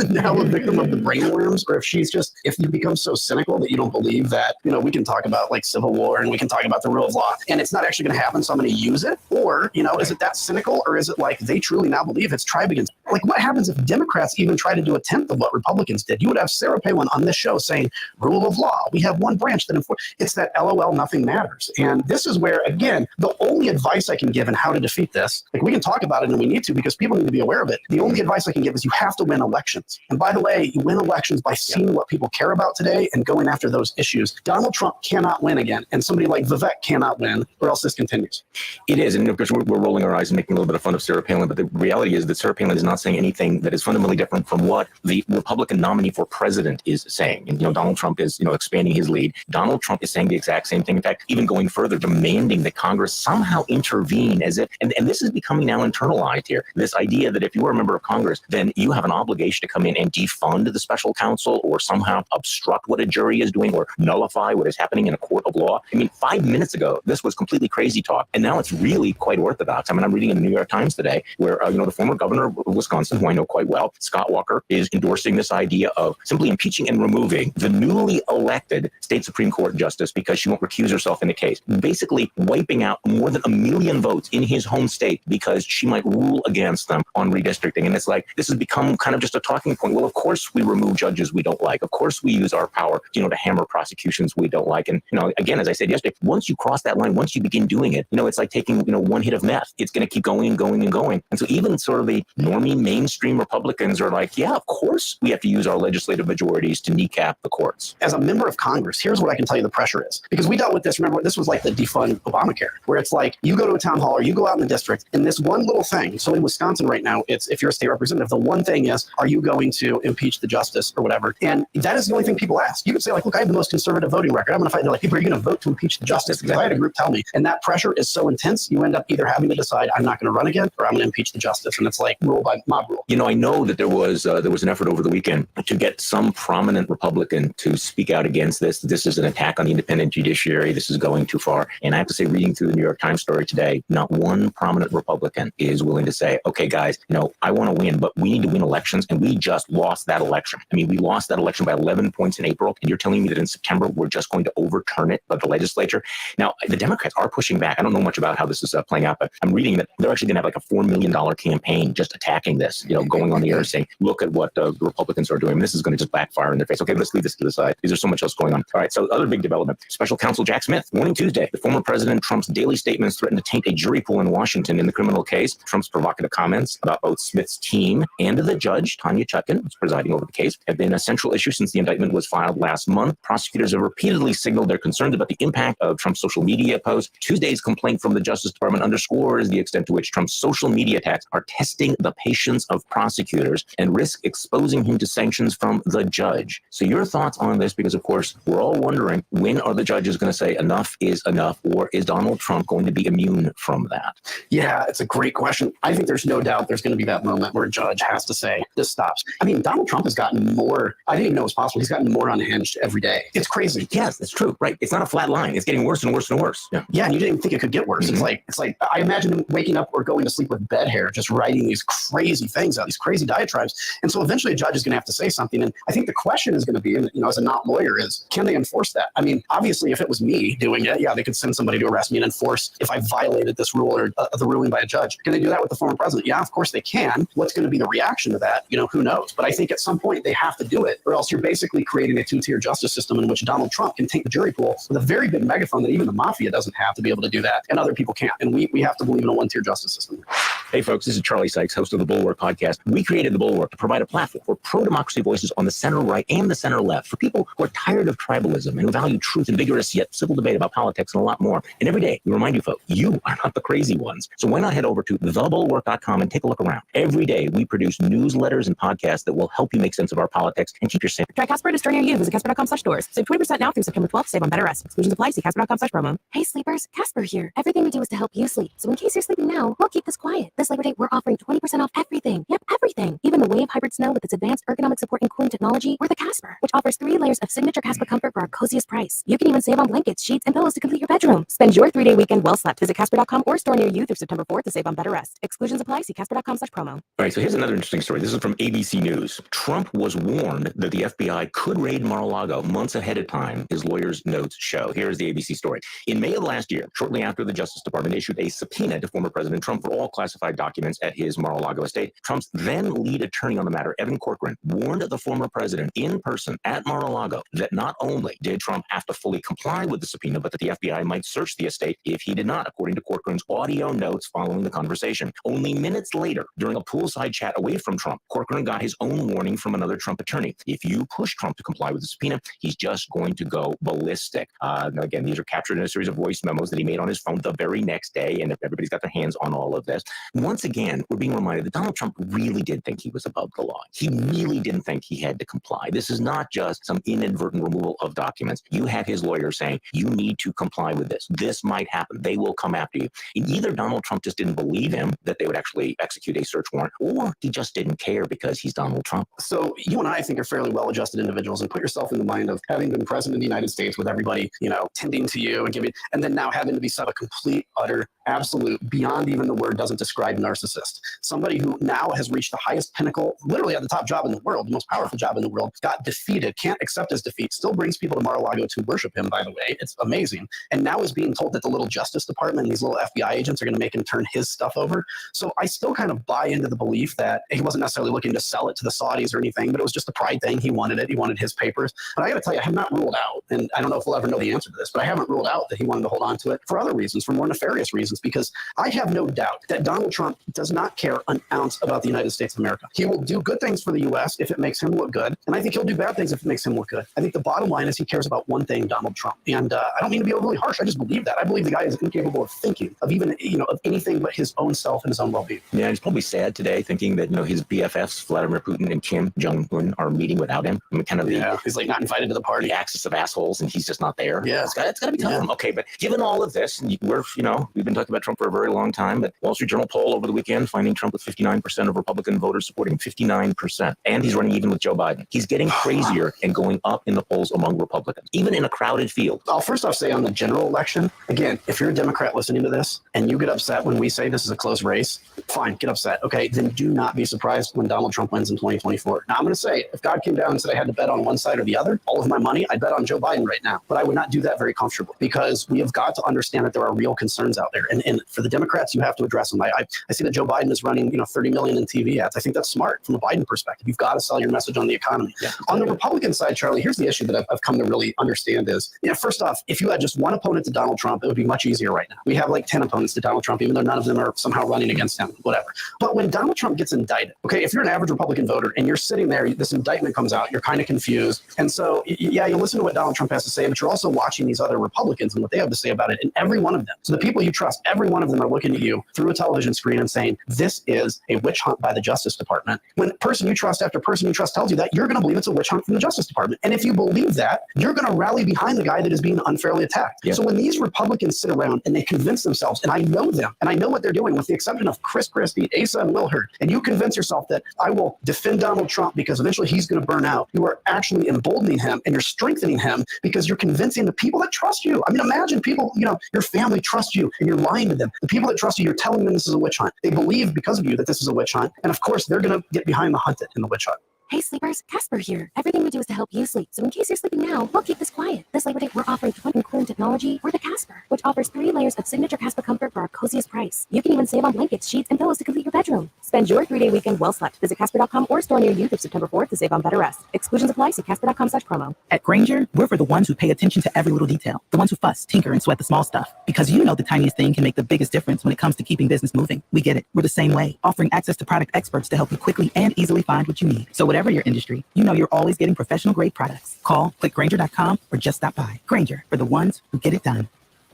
Speaker 11: now a victim of the brainworms, or if you become so cynical that you don't believe that, we can talk about like civil war and we can talk about the rule of law, and it's not actually going to happen, so I'm going to use it. Or, is it that cynical, or is it like they truly now believe it's tribe against? Like, what happens if Democrats even try to do a tenth of what Republicans did? You would have Sarah Palin on this show saying, rule of law, we have one branch that it's that LOL, nothing matters. And this is where, again, the only advice I can give in how to defeat this, like, we can talk about it and we need to because people need to be aware of it. The only advice I can give is you have to win elections. And by the way, you win elections by seeing what people care about today and going after those issues. Donald Trump cannot win again, and somebody like Vivek cannot win, or else this continues.
Speaker 10: It is, and of course we're rolling our eyes and making a little bit of fun of Sarah Palin, but the reality is that Sarah Palin is not saying anything that is fundamentally different from what the Republican nominee for president is saying. And Donald Trump is expanding his lead. Donald Trump is saying the exact same thing. In fact, even going further, demanding that Congress somehow intervene as if, and this is becoming now internalized here. This idea that if you are a member of Congress, then you have an obligation to come in and defund the special counsel, or somehow obstruct what a jury is doing, or nullify what is happening in a court of law. I mean, 5 minutes ago, this was completely crazy talk, and now it's really quite orthodox. I mean, I'm reading in the New York Times today where, the former governor of Wisconsin, who I know quite well, Scott Walker, is endorsing this idea of simply impeaching and removing the newly elected state Supreme Court justice because she won't recuse herself in the case, basically wiping out more than 1 million votes in his home state because she might rule against them on redistricting. And it's like, this has become kind of just a talking point. Well, of course we remove judges we don't like. Of course we use our power, to hammer prosecutions we don't like. And, again, as I said yesterday, once you cross that line, once you begin doing it, it's like taking, one hit of meth. It's going to keep going and going and going. And so even sort of the normie mainstream Republicans are like, yeah, of course we have to use our legislative majorities to kneecap the courts.
Speaker 11: As a member of Congress, here's what I can tell you the pressure is. Because we dealt with this, remember, this was like the defund Obamacare, where it's like you go to a town hall or you go out in the district, and this one little thing. So in Wisconsin right now, it's if you're a state representative, the one thing is, are you going to impeach the justice or whatever? And that is the only thing people ask. You could say, like, look, I have the most conservative voting record. I'm going to fight. They're like, people, are you going to vote to impeach the justice? Because I had a group tell me, and that pressure is so intense, you end up either having to decide, I'm not going to run again, or I'm going to impeach the justice. And it's like rule by mob rule.
Speaker 10: I know that there was an effort over the weekend to get some prominent Republican to speak out against this. This is an attack on the independent judiciary. This is going too far. And I have to say, reading through the New York Times story today, not one prominent Republican is willing to say, okay, guys, I want to win, but we need to win elections. And we just lost that election. I mean, we lost that election by 11 points in April. And you're telling me that in September, we're just going to overturn it by the legislature. Now, the Democrats are pushing back. I don't know much about how this is playing out, but I'm reading that they're actually going to have like a $4 million campaign just attacking this, going on the air saying, look at what the Republicans are doing. And this is going to just backfire in their face. Okay, let's leave this to the side. There's so much else going on. All right, so other big development. Special counsel Jack Smith, warning Tuesday. The former President Trump's daily statements threatened to taint a jury pool in Washington in the criminal case. Trump's provocative comments about both Smith's team and the judge, Tanya Chutkan, who's presiding over the case, have been a central issue since the indictment was filed last month. Prosecutors have repeatedly signaled their concerns about the impact of Trump's social media posts. Tuesday's complaint from the Justice Department underscores the extent to which Trump's social media attacks are testing the patience of prosecutors and risk exposing him to sanctions from the judge. So your thoughts on this? Because, of course, we're all wondering, when are the judges going to say enough is enough, or is Donald Trump going to be immune from that?
Speaker 11: Yeah, it's a great question. I think there's no doubt there's going to be that moment where a judge has to say, this stops. I mean, Donald Trump has gotten more, I didn't even know it was possible. He's gotten more unhinged every day. It's crazy.
Speaker 10: Yes, that's true. Right. It's not a flat line. It's getting worse and worse and worse.
Speaker 11: Yeah, and you didn't even think it could get worse. Mm-hmm. It's like I imagine him waking up or going to sleep with bed hair, just writing these crazy things out, these crazy diatribes. And so eventually a judge is going to have to say something. And I think the question is going to be, and as a not lawyer, is can they enforce that? I mean, obviously, if it was me doing it, yeah, they could send somebody to arrest me and enforce if I violated this rule or the ruling by a judge. Can they do that with the former president? Yeah, of course they can. What's going to be the reaction to that? Who knows? But I think at some point they have to do it, or else you're basically creating a two-tier justice system in which Donald Trump can take the jury pool with a very big megaphone that even the mafia doesn't have to be able to do that, and other people can't. And we have to believe in a one-tier justice system.
Speaker 10: Hey, folks, this is Charlie Sykes, host of the Bulwark podcast. We created the Bulwark to provide a platform for pro-democracy voices on the center right and the center left, for people who are tired of tribalism and who value truth and vigorous yet civil debate about politics and a lot more. And every day, we remind you, folks, you are not the crazy ones. So why not head over to thebulwark.com and take a look around. Every day, we produce newsletters and podcasts that will help you make sense of our politics and keep your sanity.
Speaker 16: Try Casper at a store near you. Visit Casper.com/stores. Save 20% now through September 12th. Save on better rest. Exclusions apply. See Casper.com/promo.
Speaker 4: Hey, sleepers. Casper here. Everything we do is to help you sleep. So in case you're sleeping now, we'll keep this quiet.
Speaker 16: This Labor Day, we're offering 20% off everything. Yep, everything. Even the Wave Hybrid Snow with its advanced ergonomic support and cooling technology, or the Casper, which offers 3 layers of signature Casper comfort for our coziest price. You can even save on blankets, sheets, and pillows to complete your bedroom. Spend your 3-day weekend well slept. Visit Casper.com or store near you through September 4th to save on better rest. Exclusions apply. See Casper.com/promo.
Speaker 10: All right, so here's another interesting story. This is from ABC News. Trump was warned that the FBI could raid Mar-a-Lago months ahead of time, his lawyer's notes show. Here's the ABC story. In May of last year, shortly after the Justice Department issued a subpoena to former President Trump for all classified documents at his Mar-a-Lago estate, Trump's then lead attorney on the matter, Evan Corcoran, warned the former president in person at Mar-a-Lago that not only did Trump have to fully comply with the subpoena, but that the FBI might search the estate if he did not, according to Corcoran's audio notes following the conversation. Only minutes later, during a poolside chat away from Trump, Corcoran got his own warning from another Trump attorney. If you push Trump to comply with the subpoena, he's just going to go ballistic. Now again, these are captured in a series of voice memos that he made on his phone the very next day, and everybody's got their hands on all of this. Once again, we're being reminded that Donald Trump really did think he was above the law. He really didn't think he had to comply. This is not just some inadvertent removal of documents. You had his lawyer saying, you need to comply with this. This might happen. They will come after you. And either Donald Trump just didn't believe him that they would actually execute a search warrant, or he just didn't care because he's Donald Trump.
Speaker 11: So you and I think are fairly well-adjusted individuals, and put yourself in the mind of having been president of the United States with everybody, tending to you and giving, and then now having to be such a complete, utter, absolute, beyond even the word doesn't describe narcissist. Somebody who now has reached the highest pinnacle, literally at the top job in the world, the most powerful job in the world, got defeated, can't accept his defeat, still brings people to Mar-a-Lago to worship him, by the way. It's amazing. And now is being told that the little Justice Department and these little FBI agents are going to make him turn his stuff over. So I still kind of buy into the belief that he wasn't necessarily looking to sell it to the Saudis or anything, but it was just a pride thing. He wanted it. He wanted his papers. But I got to tell you, I have not ruled out, and I don't know if we'll ever know the answer to this, but I haven't ruled out that he wanted to hold on to it for other reasons, for more nefarious reasons, because I have no doubt that Donald Trump does not care an ounce about the United States of America. He will do good things for the U.S. if it makes him look good, and I think he'll do bad things if it makes him look good. I think the bottom line is he cares about one thing, Donald Trump. And I don't mean to be overly harsh. I just believe that. I believe the guy is incapable of thinking of even, of anything but his own self and his own well-being.
Speaker 10: Yeah, he's probably sad today thinking that, his BFFs, Vladimir Putin and Kim Jong-un, are meeting without him. I mean, kind of
Speaker 11: he's like not invited to the party.
Speaker 10: The axis of assholes, and he's just not there.
Speaker 11: Yeah.
Speaker 10: It's got to be tough for him. Okay, but given all of this, and we've been talking about Trump for a very long time, but Wall Street Journal poll over the weekend finding Trump with 59% of Republican voters supporting 59%. And he's running even with Joe Biden. He's getting crazier and going up in the polls among Republicans, even in a crowded field.
Speaker 11: I'll first off say on the general election, again, if you're a Democrat listening to this and you get upset when we say this is a close race, fine, get upset. Okay, then do not be surprised when Donald Trump wins in 2024. Now, I'm going to say, if God came down and said I had to bet on one side or the other, all of my money, I'd bet on Joe Biden right now. But I would not do that very comfortably, because we have got to understand that there are real concerns out there. And for the Democrats, you have to address them. I see that Joe Biden is running, $30 million in TV ads. I think that's smart from a Biden perspective. You've got to sell your message on the economy. Yeah, on the Republican side, Charlie, here's the issue that I've come to really understand is, first off, if you had just one opponent to Donald Trump, it would be much easier right now. We have like 10 opponents to Donald Trump, even though none of them are somehow running against him, whatever. But when Donald Trump gets indicted, okay, if you're an average Republican voter and you're sitting there, this indictment comes out, you're kind of confused. And so, yeah, you listen to what Donald Trump has to say, but you're also watching these other Republicans and what they have to say about it. And every one of them, so the people you trust, every one of them are looking at you through a television screen and saying, this is a witch hunt by the Justice Department. When person you trust after person you trust tells you that, you're going to believe it's a witch hunt from the Justice Department. And if you believe that, you're going to rally behind the guy that is being unfairly attacked. Yeah. So when these Republicans sit around and they convince themselves, and I know them, and I know what they're doing, with the exception of Chris Christie, Asa, and Will Hurd, and you convince yourself that I will defend Donald Trump because eventually he's going to burn out, you are actually emboldening him and you're strengthening him because you're convincing the people that trust you. I mean, imagine people, your family trusts you and you're lying to them. The people that trust you, you're telling them this is a witch hunt. They believe because of you that this is a witch hunt. And of course, they're going to get behind the hunted in the witch hunt.
Speaker 16: Hey sleepers, Casper here. Everything we do is to help you sleep, so in case you're sleeping now, we'll keep this quiet. This Labor Day, we're offering 20% cooling technology, or the Casper, which offers 3 layers of signature Casper comfort for our coziest price. You can even save on blankets, sheets, and pillows to complete your bedroom. Spend your 3-day weekend well slept. Visit Casper.com or store near you through September 4th to save on better rest. Exclusions apply. See Casper.com/promo.
Speaker 1: At Grainger, we're for the ones who pay attention to every little detail, the ones who fuss, tinker, and sweat the small stuff. Because the tiniest thing can make the biggest difference when it comes to keeping business moving. We get it. We're the same way, offering access to product experts to help you quickly and easily find what you need. So whatever your industry, you're always getting professional-grade products. Call, click Grainger.com, or just stop by. Grainger, for the ones who get it done.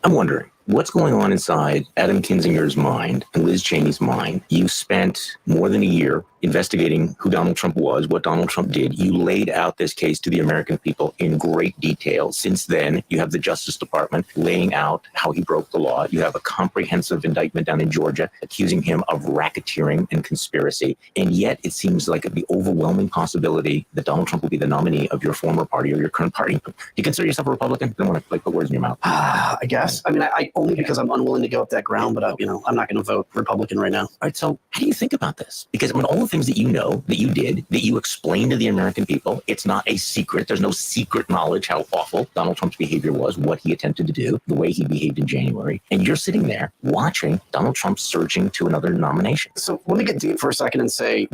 Speaker 10: I'm wondering, what's going on inside Adam Kinzinger's mind and Liz Cheney's mind? You spent more than a year investigating who Donald Trump was, what Donald Trump did. You laid out this case to the American people in great detail. Since then, you have the Justice Department laying out how he broke the law. You have a comprehensive indictment down in Georgia accusing him of racketeering and conspiracy. And yet it seems like the overwhelming possibility that Donald Trump will be the nominee of your former party or your current party. Do you consider yourself a Republican? I don't want to put words in your mouth.
Speaker 11: I guess. I mean, I only because I'm unwilling to go up that ground, but I'm not going to vote Republican right now.
Speaker 10: All right. So how do you think about this? Because I mean, all the things that you know, that you did, that you explained to the American people, it's not a secret. There's no secret knowledge how awful Donald Trump's behavior was, what he attempted to do, the way he behaved in January. And you're sitting there watching Donald Trump surging to another nomination.
Speaker 11: So let me get deep for a second and say,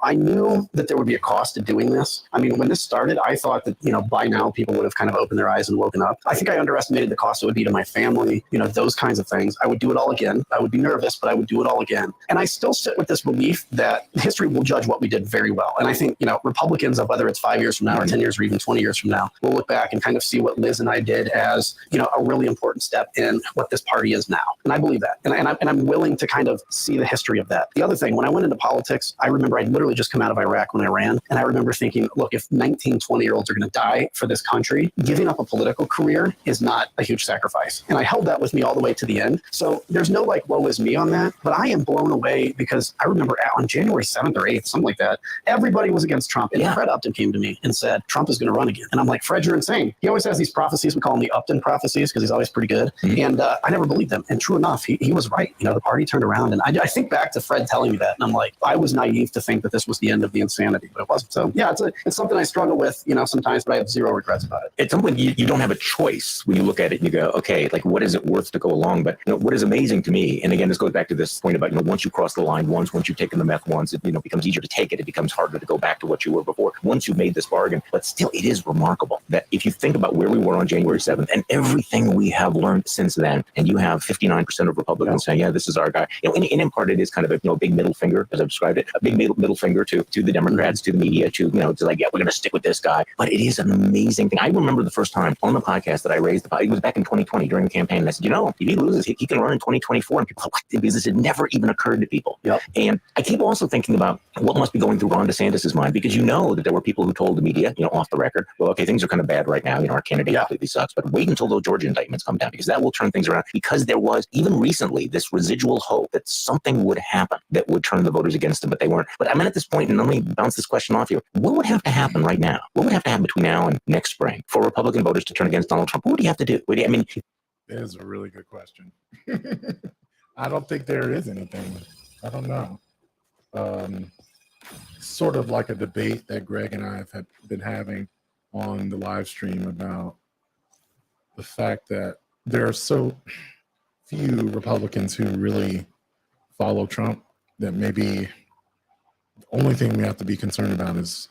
Speaker 11: I knew that there would be a cost to doing this. I mean, when this started, I thought that, by now people would have kind of opened their eyes and woken up. I think I underestimated the cost it would be to my family, those kinds of things. I would do it all again. I would be nervous, but I would do it all again. And I still sit with this belief that history will judge what we did very well. And I think, Republicans, of whether it's 5 years from now or 10 years or even 20 years from now, will look back and kind of see what Liz and I did as, a really important step in what this party is now. And I believe that. And I'm willing to kind of see the history of that. The other thing, when I went into politics, I remember I'd literally just come out of Iraq when I ran. And I remember thinking, look, if 19, 20-year-olds are going to die for this country, giving up a political career is not a huge sacrifice. And I held that with me all the way to the end. So there's no woe is me on that. But I am blown away because I remember on January 7th or 8th, something like that, everybody was against Trump. And Fred Upton came to me and said, Trump is going to run again. And I'm like, Fred, you're insane. He always has these prophecies. We call them the Upton prophecies because he's always pretty good. And I never believed them. And true enough, he was right. The party turned around. And I think back to Fred telling me that. And I'm like, I was naive to think that this was the end of the insanity, but it wasn't. So yeah, it's something I struggle with, sometimes, but I have zero regrets about it.
Speaker 10: At some point, you don't have a choice when you look at it and you go, okay, what is it worth to go along? But what is amazing to me, and again, this goes back to this point about, once you cross the line once you've taken the meth once, it, becomes easier to take it. It becomes harder to go back to what you were before. Once you've made this bargain, but still, it is remarkable that if you think about where we were on January 7th and everything we have learned since then, and you have 59% of Republicans saying, yeah, this is our guy. And in part, it is kind of a big middle finger, as I've described it, a big middle finger to the Democrats, to the media, to like, yeah, we're going to stick with this guy. But it is an amazing thing. I remember the first time on the podcast that I raised it was back in 2020 during the campaign. And I said, if he loses, he can run in 2024. And people thought, what? Because this had never even occurred to people. And I keep also thinking about what must be going through Ron DeSantis' mind, because that there were people who told the media, off the record, well, okay, things are kind of bad right now. Our candidate completely sucks, but wait until those Georgia indictments come down, because that will turn things around. Because there was, even recently, this residual hope that something would happen that would turn the voters against him, but they weren't. But I'm at this point, and let me bounce this question off you. What would have to happen right now? What would have to happen between now and next spring for Republican voters to turn against Donald Trump? What would he have to do?
Speaker 25: That is a really good question. I don't think there is anything. I don't know. Sort of like a debate that Greg and I have been having on the live stream about the fact that there are so few Republicans who really follow Trump that maybe the only thing we have to be concerned about is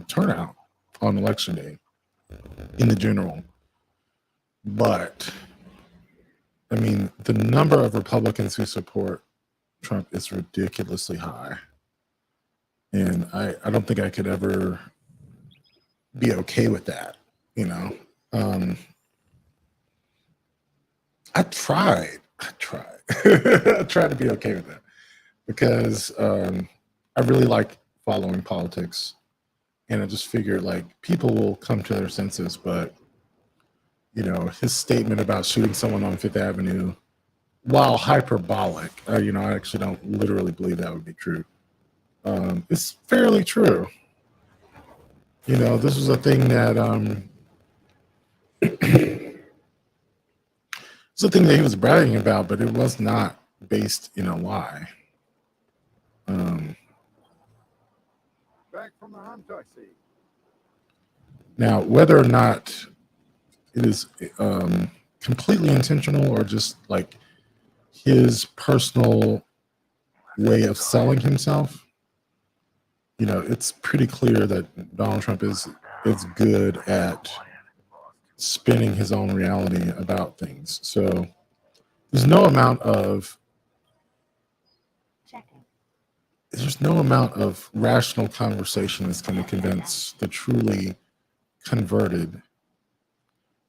Speaker 25: turnout on election day in the general. But I mean, the number of Republicans who support Trump is ridiculously high. And I don't think I could ever be okay with that, I tried to be okay with that because I really like following politics, and I just figured people will come to their senses. But his statement about shooting someone on Fifth Avenue, while hyperbolic, I actually don't literally believe that would be true. It's fairly true. This was a thing that it's a thing that he was bragging about, but it was not based in a lie.
Speaker 7: Back from the Hunter seat.
Speaker 25: Now, whether or not it is completely intentional or just his personal way of selling himself, it's pretty clear that Donald Trump is good at spinning his own reality about things. So there's no amount of rational conversation that's going to convince the truly converted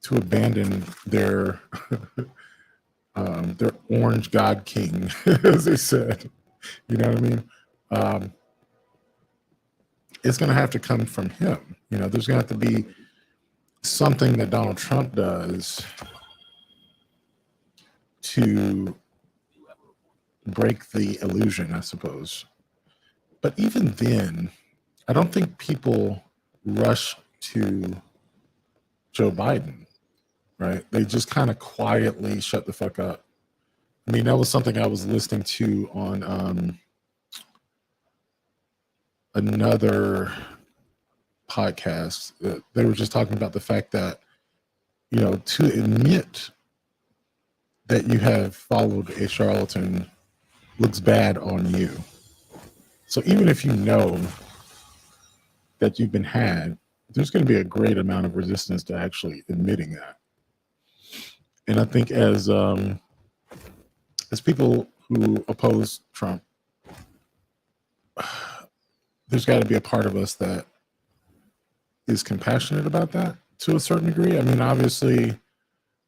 Speaker 25: to abandon their orange God king, as they said. You know what I mean? it's going to have to come from him. You know, there's going to have to be something that Donald Trump does to break the illusion, I suppose. But even then, I don't think people rush to Joe Biden, right? They just kind of quietly shut the fuck up. I mean, that was something I was listening to on another podcast. They were just talking about the fact that, you know, to admit that you have followed a charlatan looks bad on you. So even if you know that you've been had, there's going to be a great amount of resistance to actually admitting that. And I think as people who oppose Trump, there's got to be a part of us that is compassionate about that to a certain degree. I mean, obviously,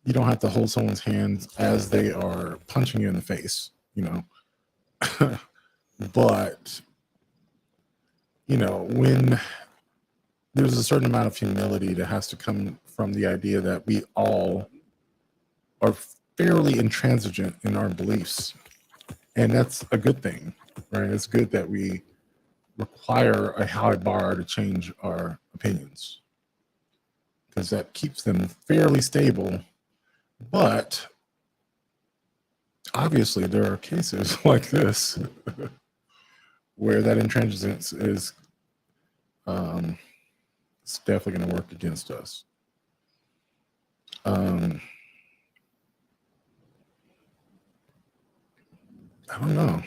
Speaker 25: you don't have to hold someone's hands as they are punching you in the face, you know. But, you know, when there's a certain amount of humility that has to come from the idea that we all are fairly intransigent in our beliefs. And that's a good thing, right? It's good that we require a high bar to change our opinions, because that keeps them fairly stable. But obviously there are cases like this where that intransigence is it's definitely going to work against us. I don't know.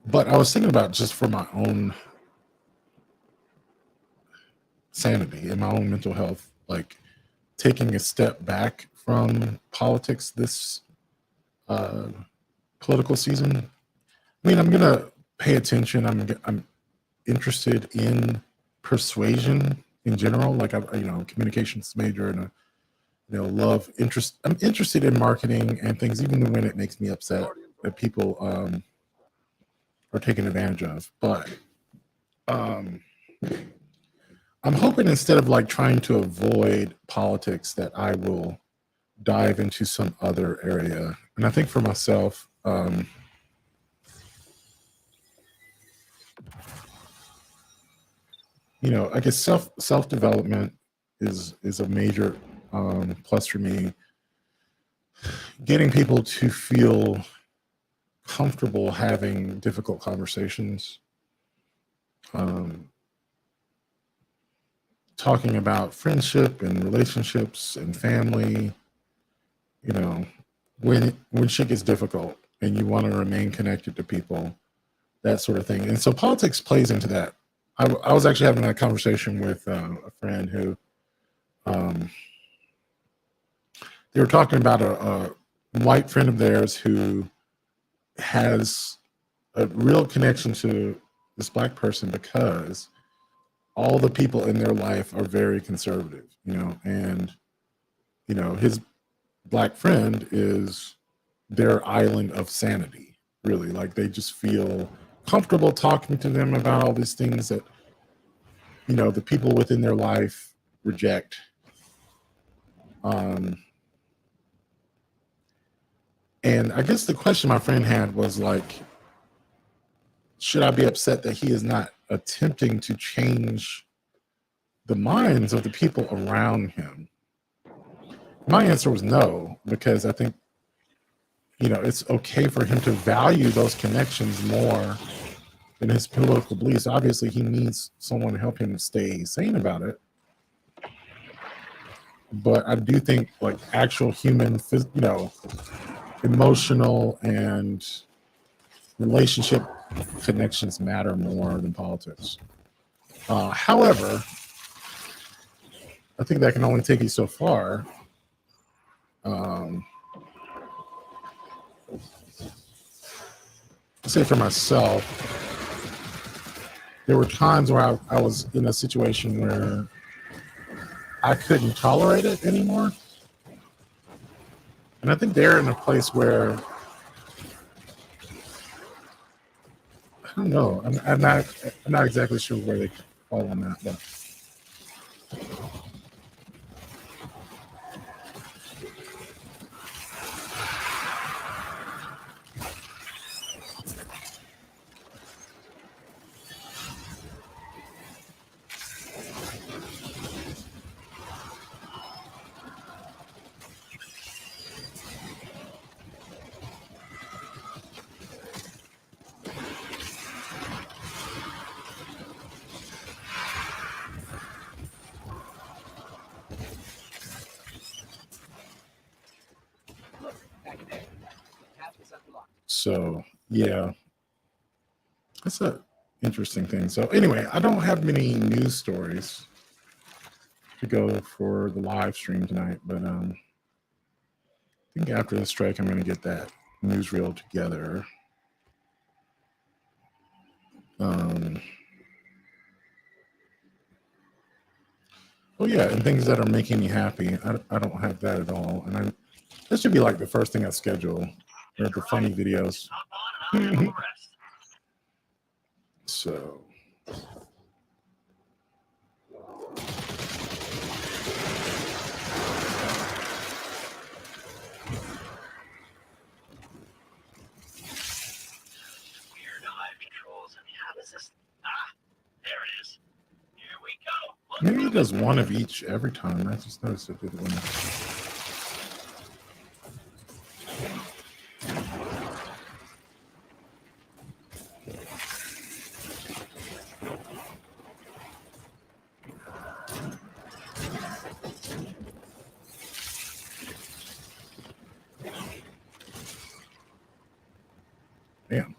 Speaker 25: But I was thinking about, just for my own sanity and my own mental health, like taking a step back from politics this political season. I mean, I'm going to pay attention. I'm interested in persuasion in general. Like, I'm, you know, communications major, and I'm interested in marketing and things, even when it makes me upset that people are taken advantage of. But I'm hoping, instead of like trying to avoid politics, that I will dive into some other area. And I think for myself, you know, I guess self-development is a major plus for me. Getting people to feel comfortable having difficult conversations, talking about friendship and relationships and family, you know, when shit gets difficult and you want to remain connected to people, that sort of thing. And so politics plays into that. I was actually having a conversation with a friend who they were talking about a white friend of theirs who has a real connection to this black person because all the people in their life are very conservative, you know, and, you know, his black friend is their island of sanity, really. Like, they just feel comfortable talking to them about all these things that, you know, the people within their life reject. And I guess the question my friend had was like, should I be upset that he is not attempting to change the minds of the people around him? My answer was no, because I think, you know, it's okay for him to value those connections more than his political beliefs. Obviously, he needs someone to help him stay sane about it. But I do think, like, actual human, you know, emotional and relationship connections matter more than politics. However, I think that can only take you so far. Say for myself, there were times where I was in a situation where I couldn't tolerate it anymore. And I think they're in a place where, I don't know. I'm not exactly sure where they fall on that, but. So yeah, that's an interesting thing. So anyway, I don't have many news stories to go for the live stream tonight, but I think after the strike, I'm going to get that newsreel together. Oh yeah, and things that are making me happy. I don't have that at all, and that should be like the first thing I schedule, or the funny videos. So. Maybe it does one of each every time. I just noticed it did one. Damn.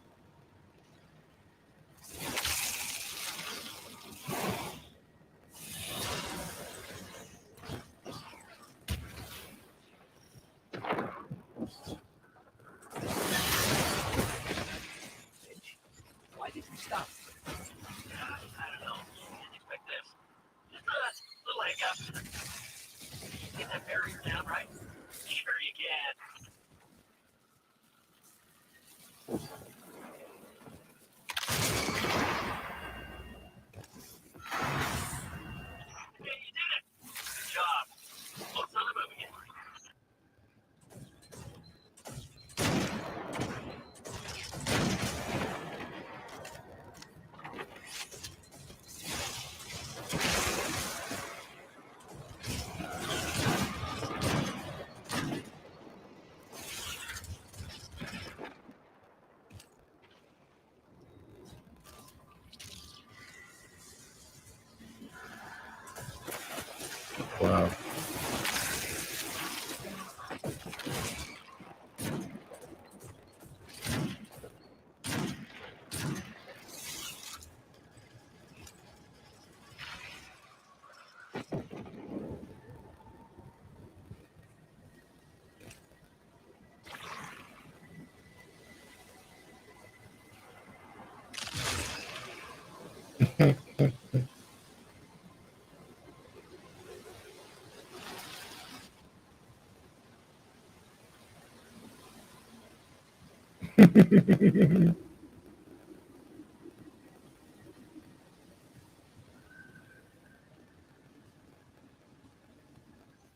Speaker 12: Why did you stop? I don't know. Didn't expect this. Just a little hiccup. Get that barrier down, right? Sure you can. Hey, you did it! Good job. Well, it's on the move again.
Speaker 25: Wow.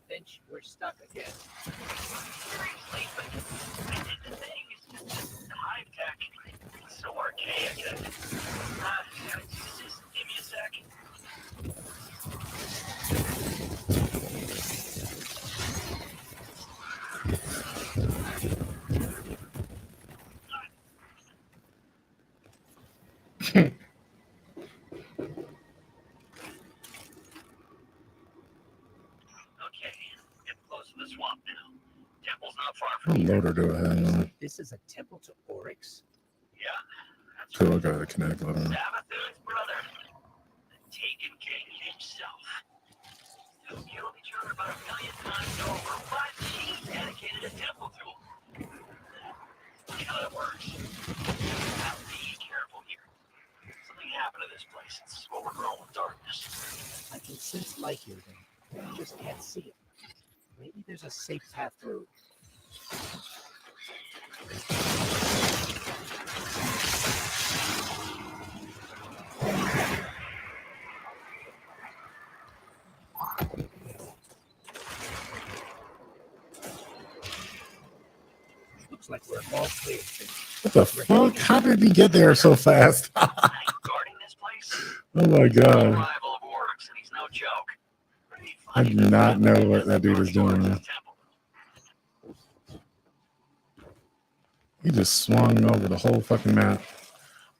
Speaker 12: Finch, we're stuck again. Seriously, but I did the thing. It's just hive tech. It's so archaic. Just give me a sec. Okay, getting close to the swamp now. Temple's not far from
Speaker 25: What
Speaker 12: here.
Speaker 25: loader do I have?
Speaker 12: This is a temple to Oryx? Yeah, that's
Speaker 25: So I got a kinetic loader.
Speaker 12: Sabathur's brother, the Taken King himself. Who killed each other about 1 million times over, but he dedicated a temple to him. You know how it works. Now be careful here. Something happened to this place. It's overgrown with darkness. I can sense light here, though. I just can't see it. Maybe there's a safe path through. like we're all clear.
Speaker 25: What the fuck? How did he get there so fast? Oh my god. I do not know what that dude is doing. He just swung over the whole fucking map.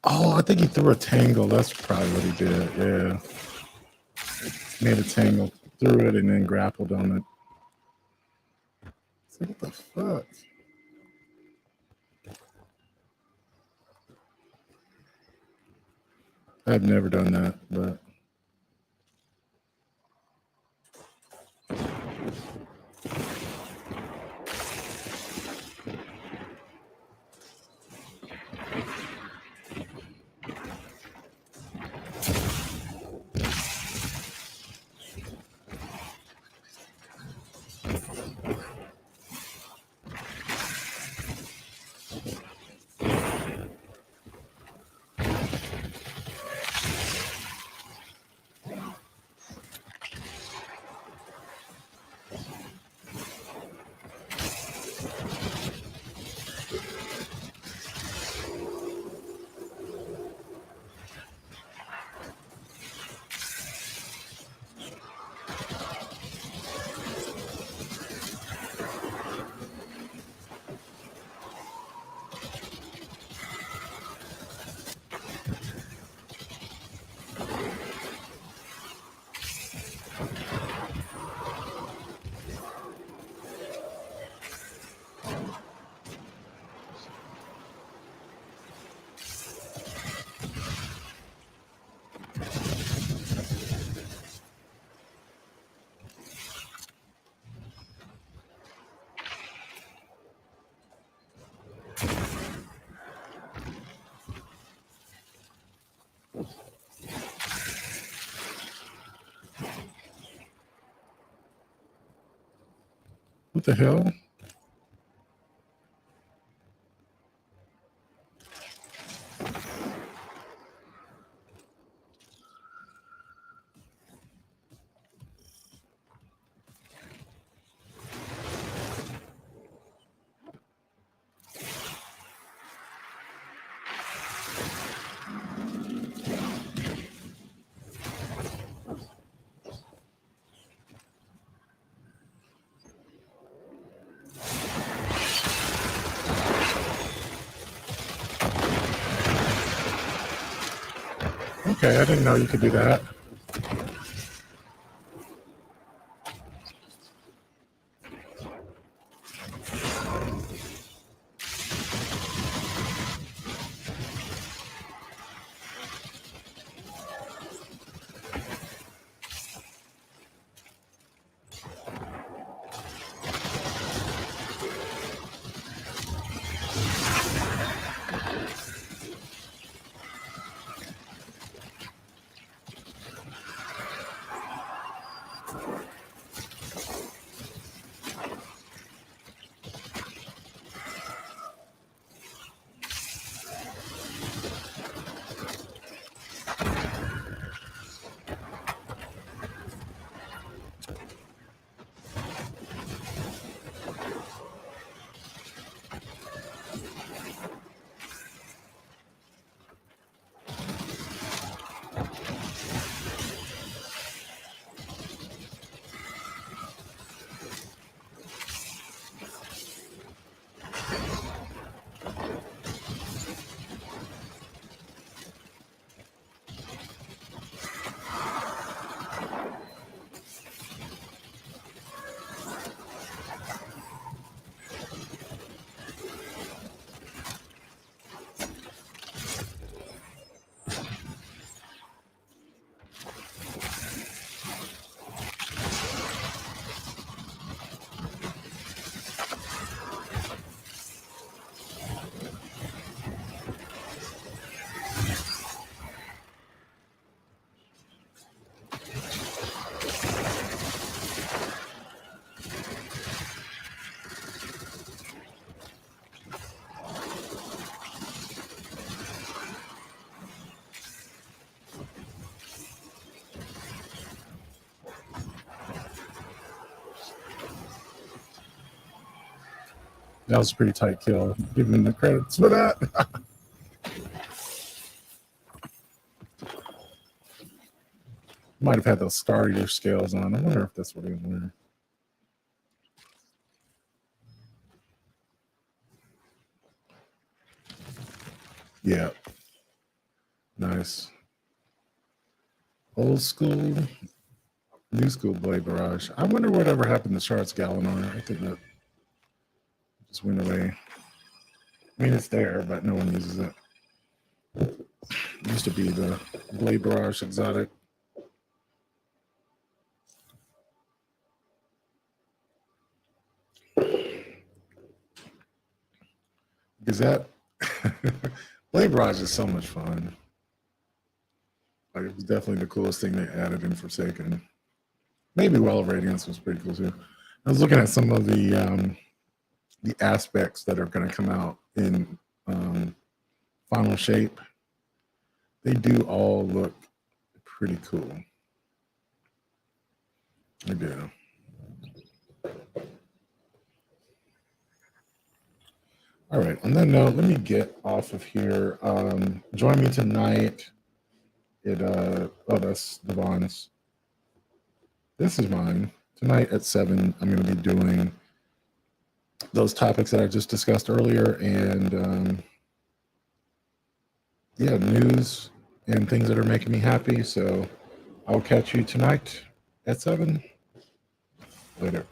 Speaker 25: Oh, I think he threw a tangle. That's probably what he did. Yeah. Made a tangle, threw it, and then grappled on it. What the fuck? I've never done that, but what the hell? Okay, I didn't know you could do that. That was a pretty tight kill. Giving him the credits for that. Might have had those Star Eater scales on. I wonder if that's what he was wearing. Yeah. Nice. Old school, new school Blade Barrage. I wonder whatever happened to Shard's Galinar. I think that just went away. I mean, it's there, but no one uses it. It used to be the Blade Barrage exotic. Is that Blade Barrage is so much fun. Like, it was definitely the coolest thing they added in Forsaken. Maybe Well of Radiance was pretty cool too. I was looking at some of the aspects that are going to come out in Final Shape. They do all look pretty cool. They do. All right. On that note, let me get off of here. Join me tonight. That's Devon's. This is mine. Tonight at 7, I'm going to be doing those topics that I just discussed earlier, and news and things that are making me happy. So I'll catch you tonight at 7. Later.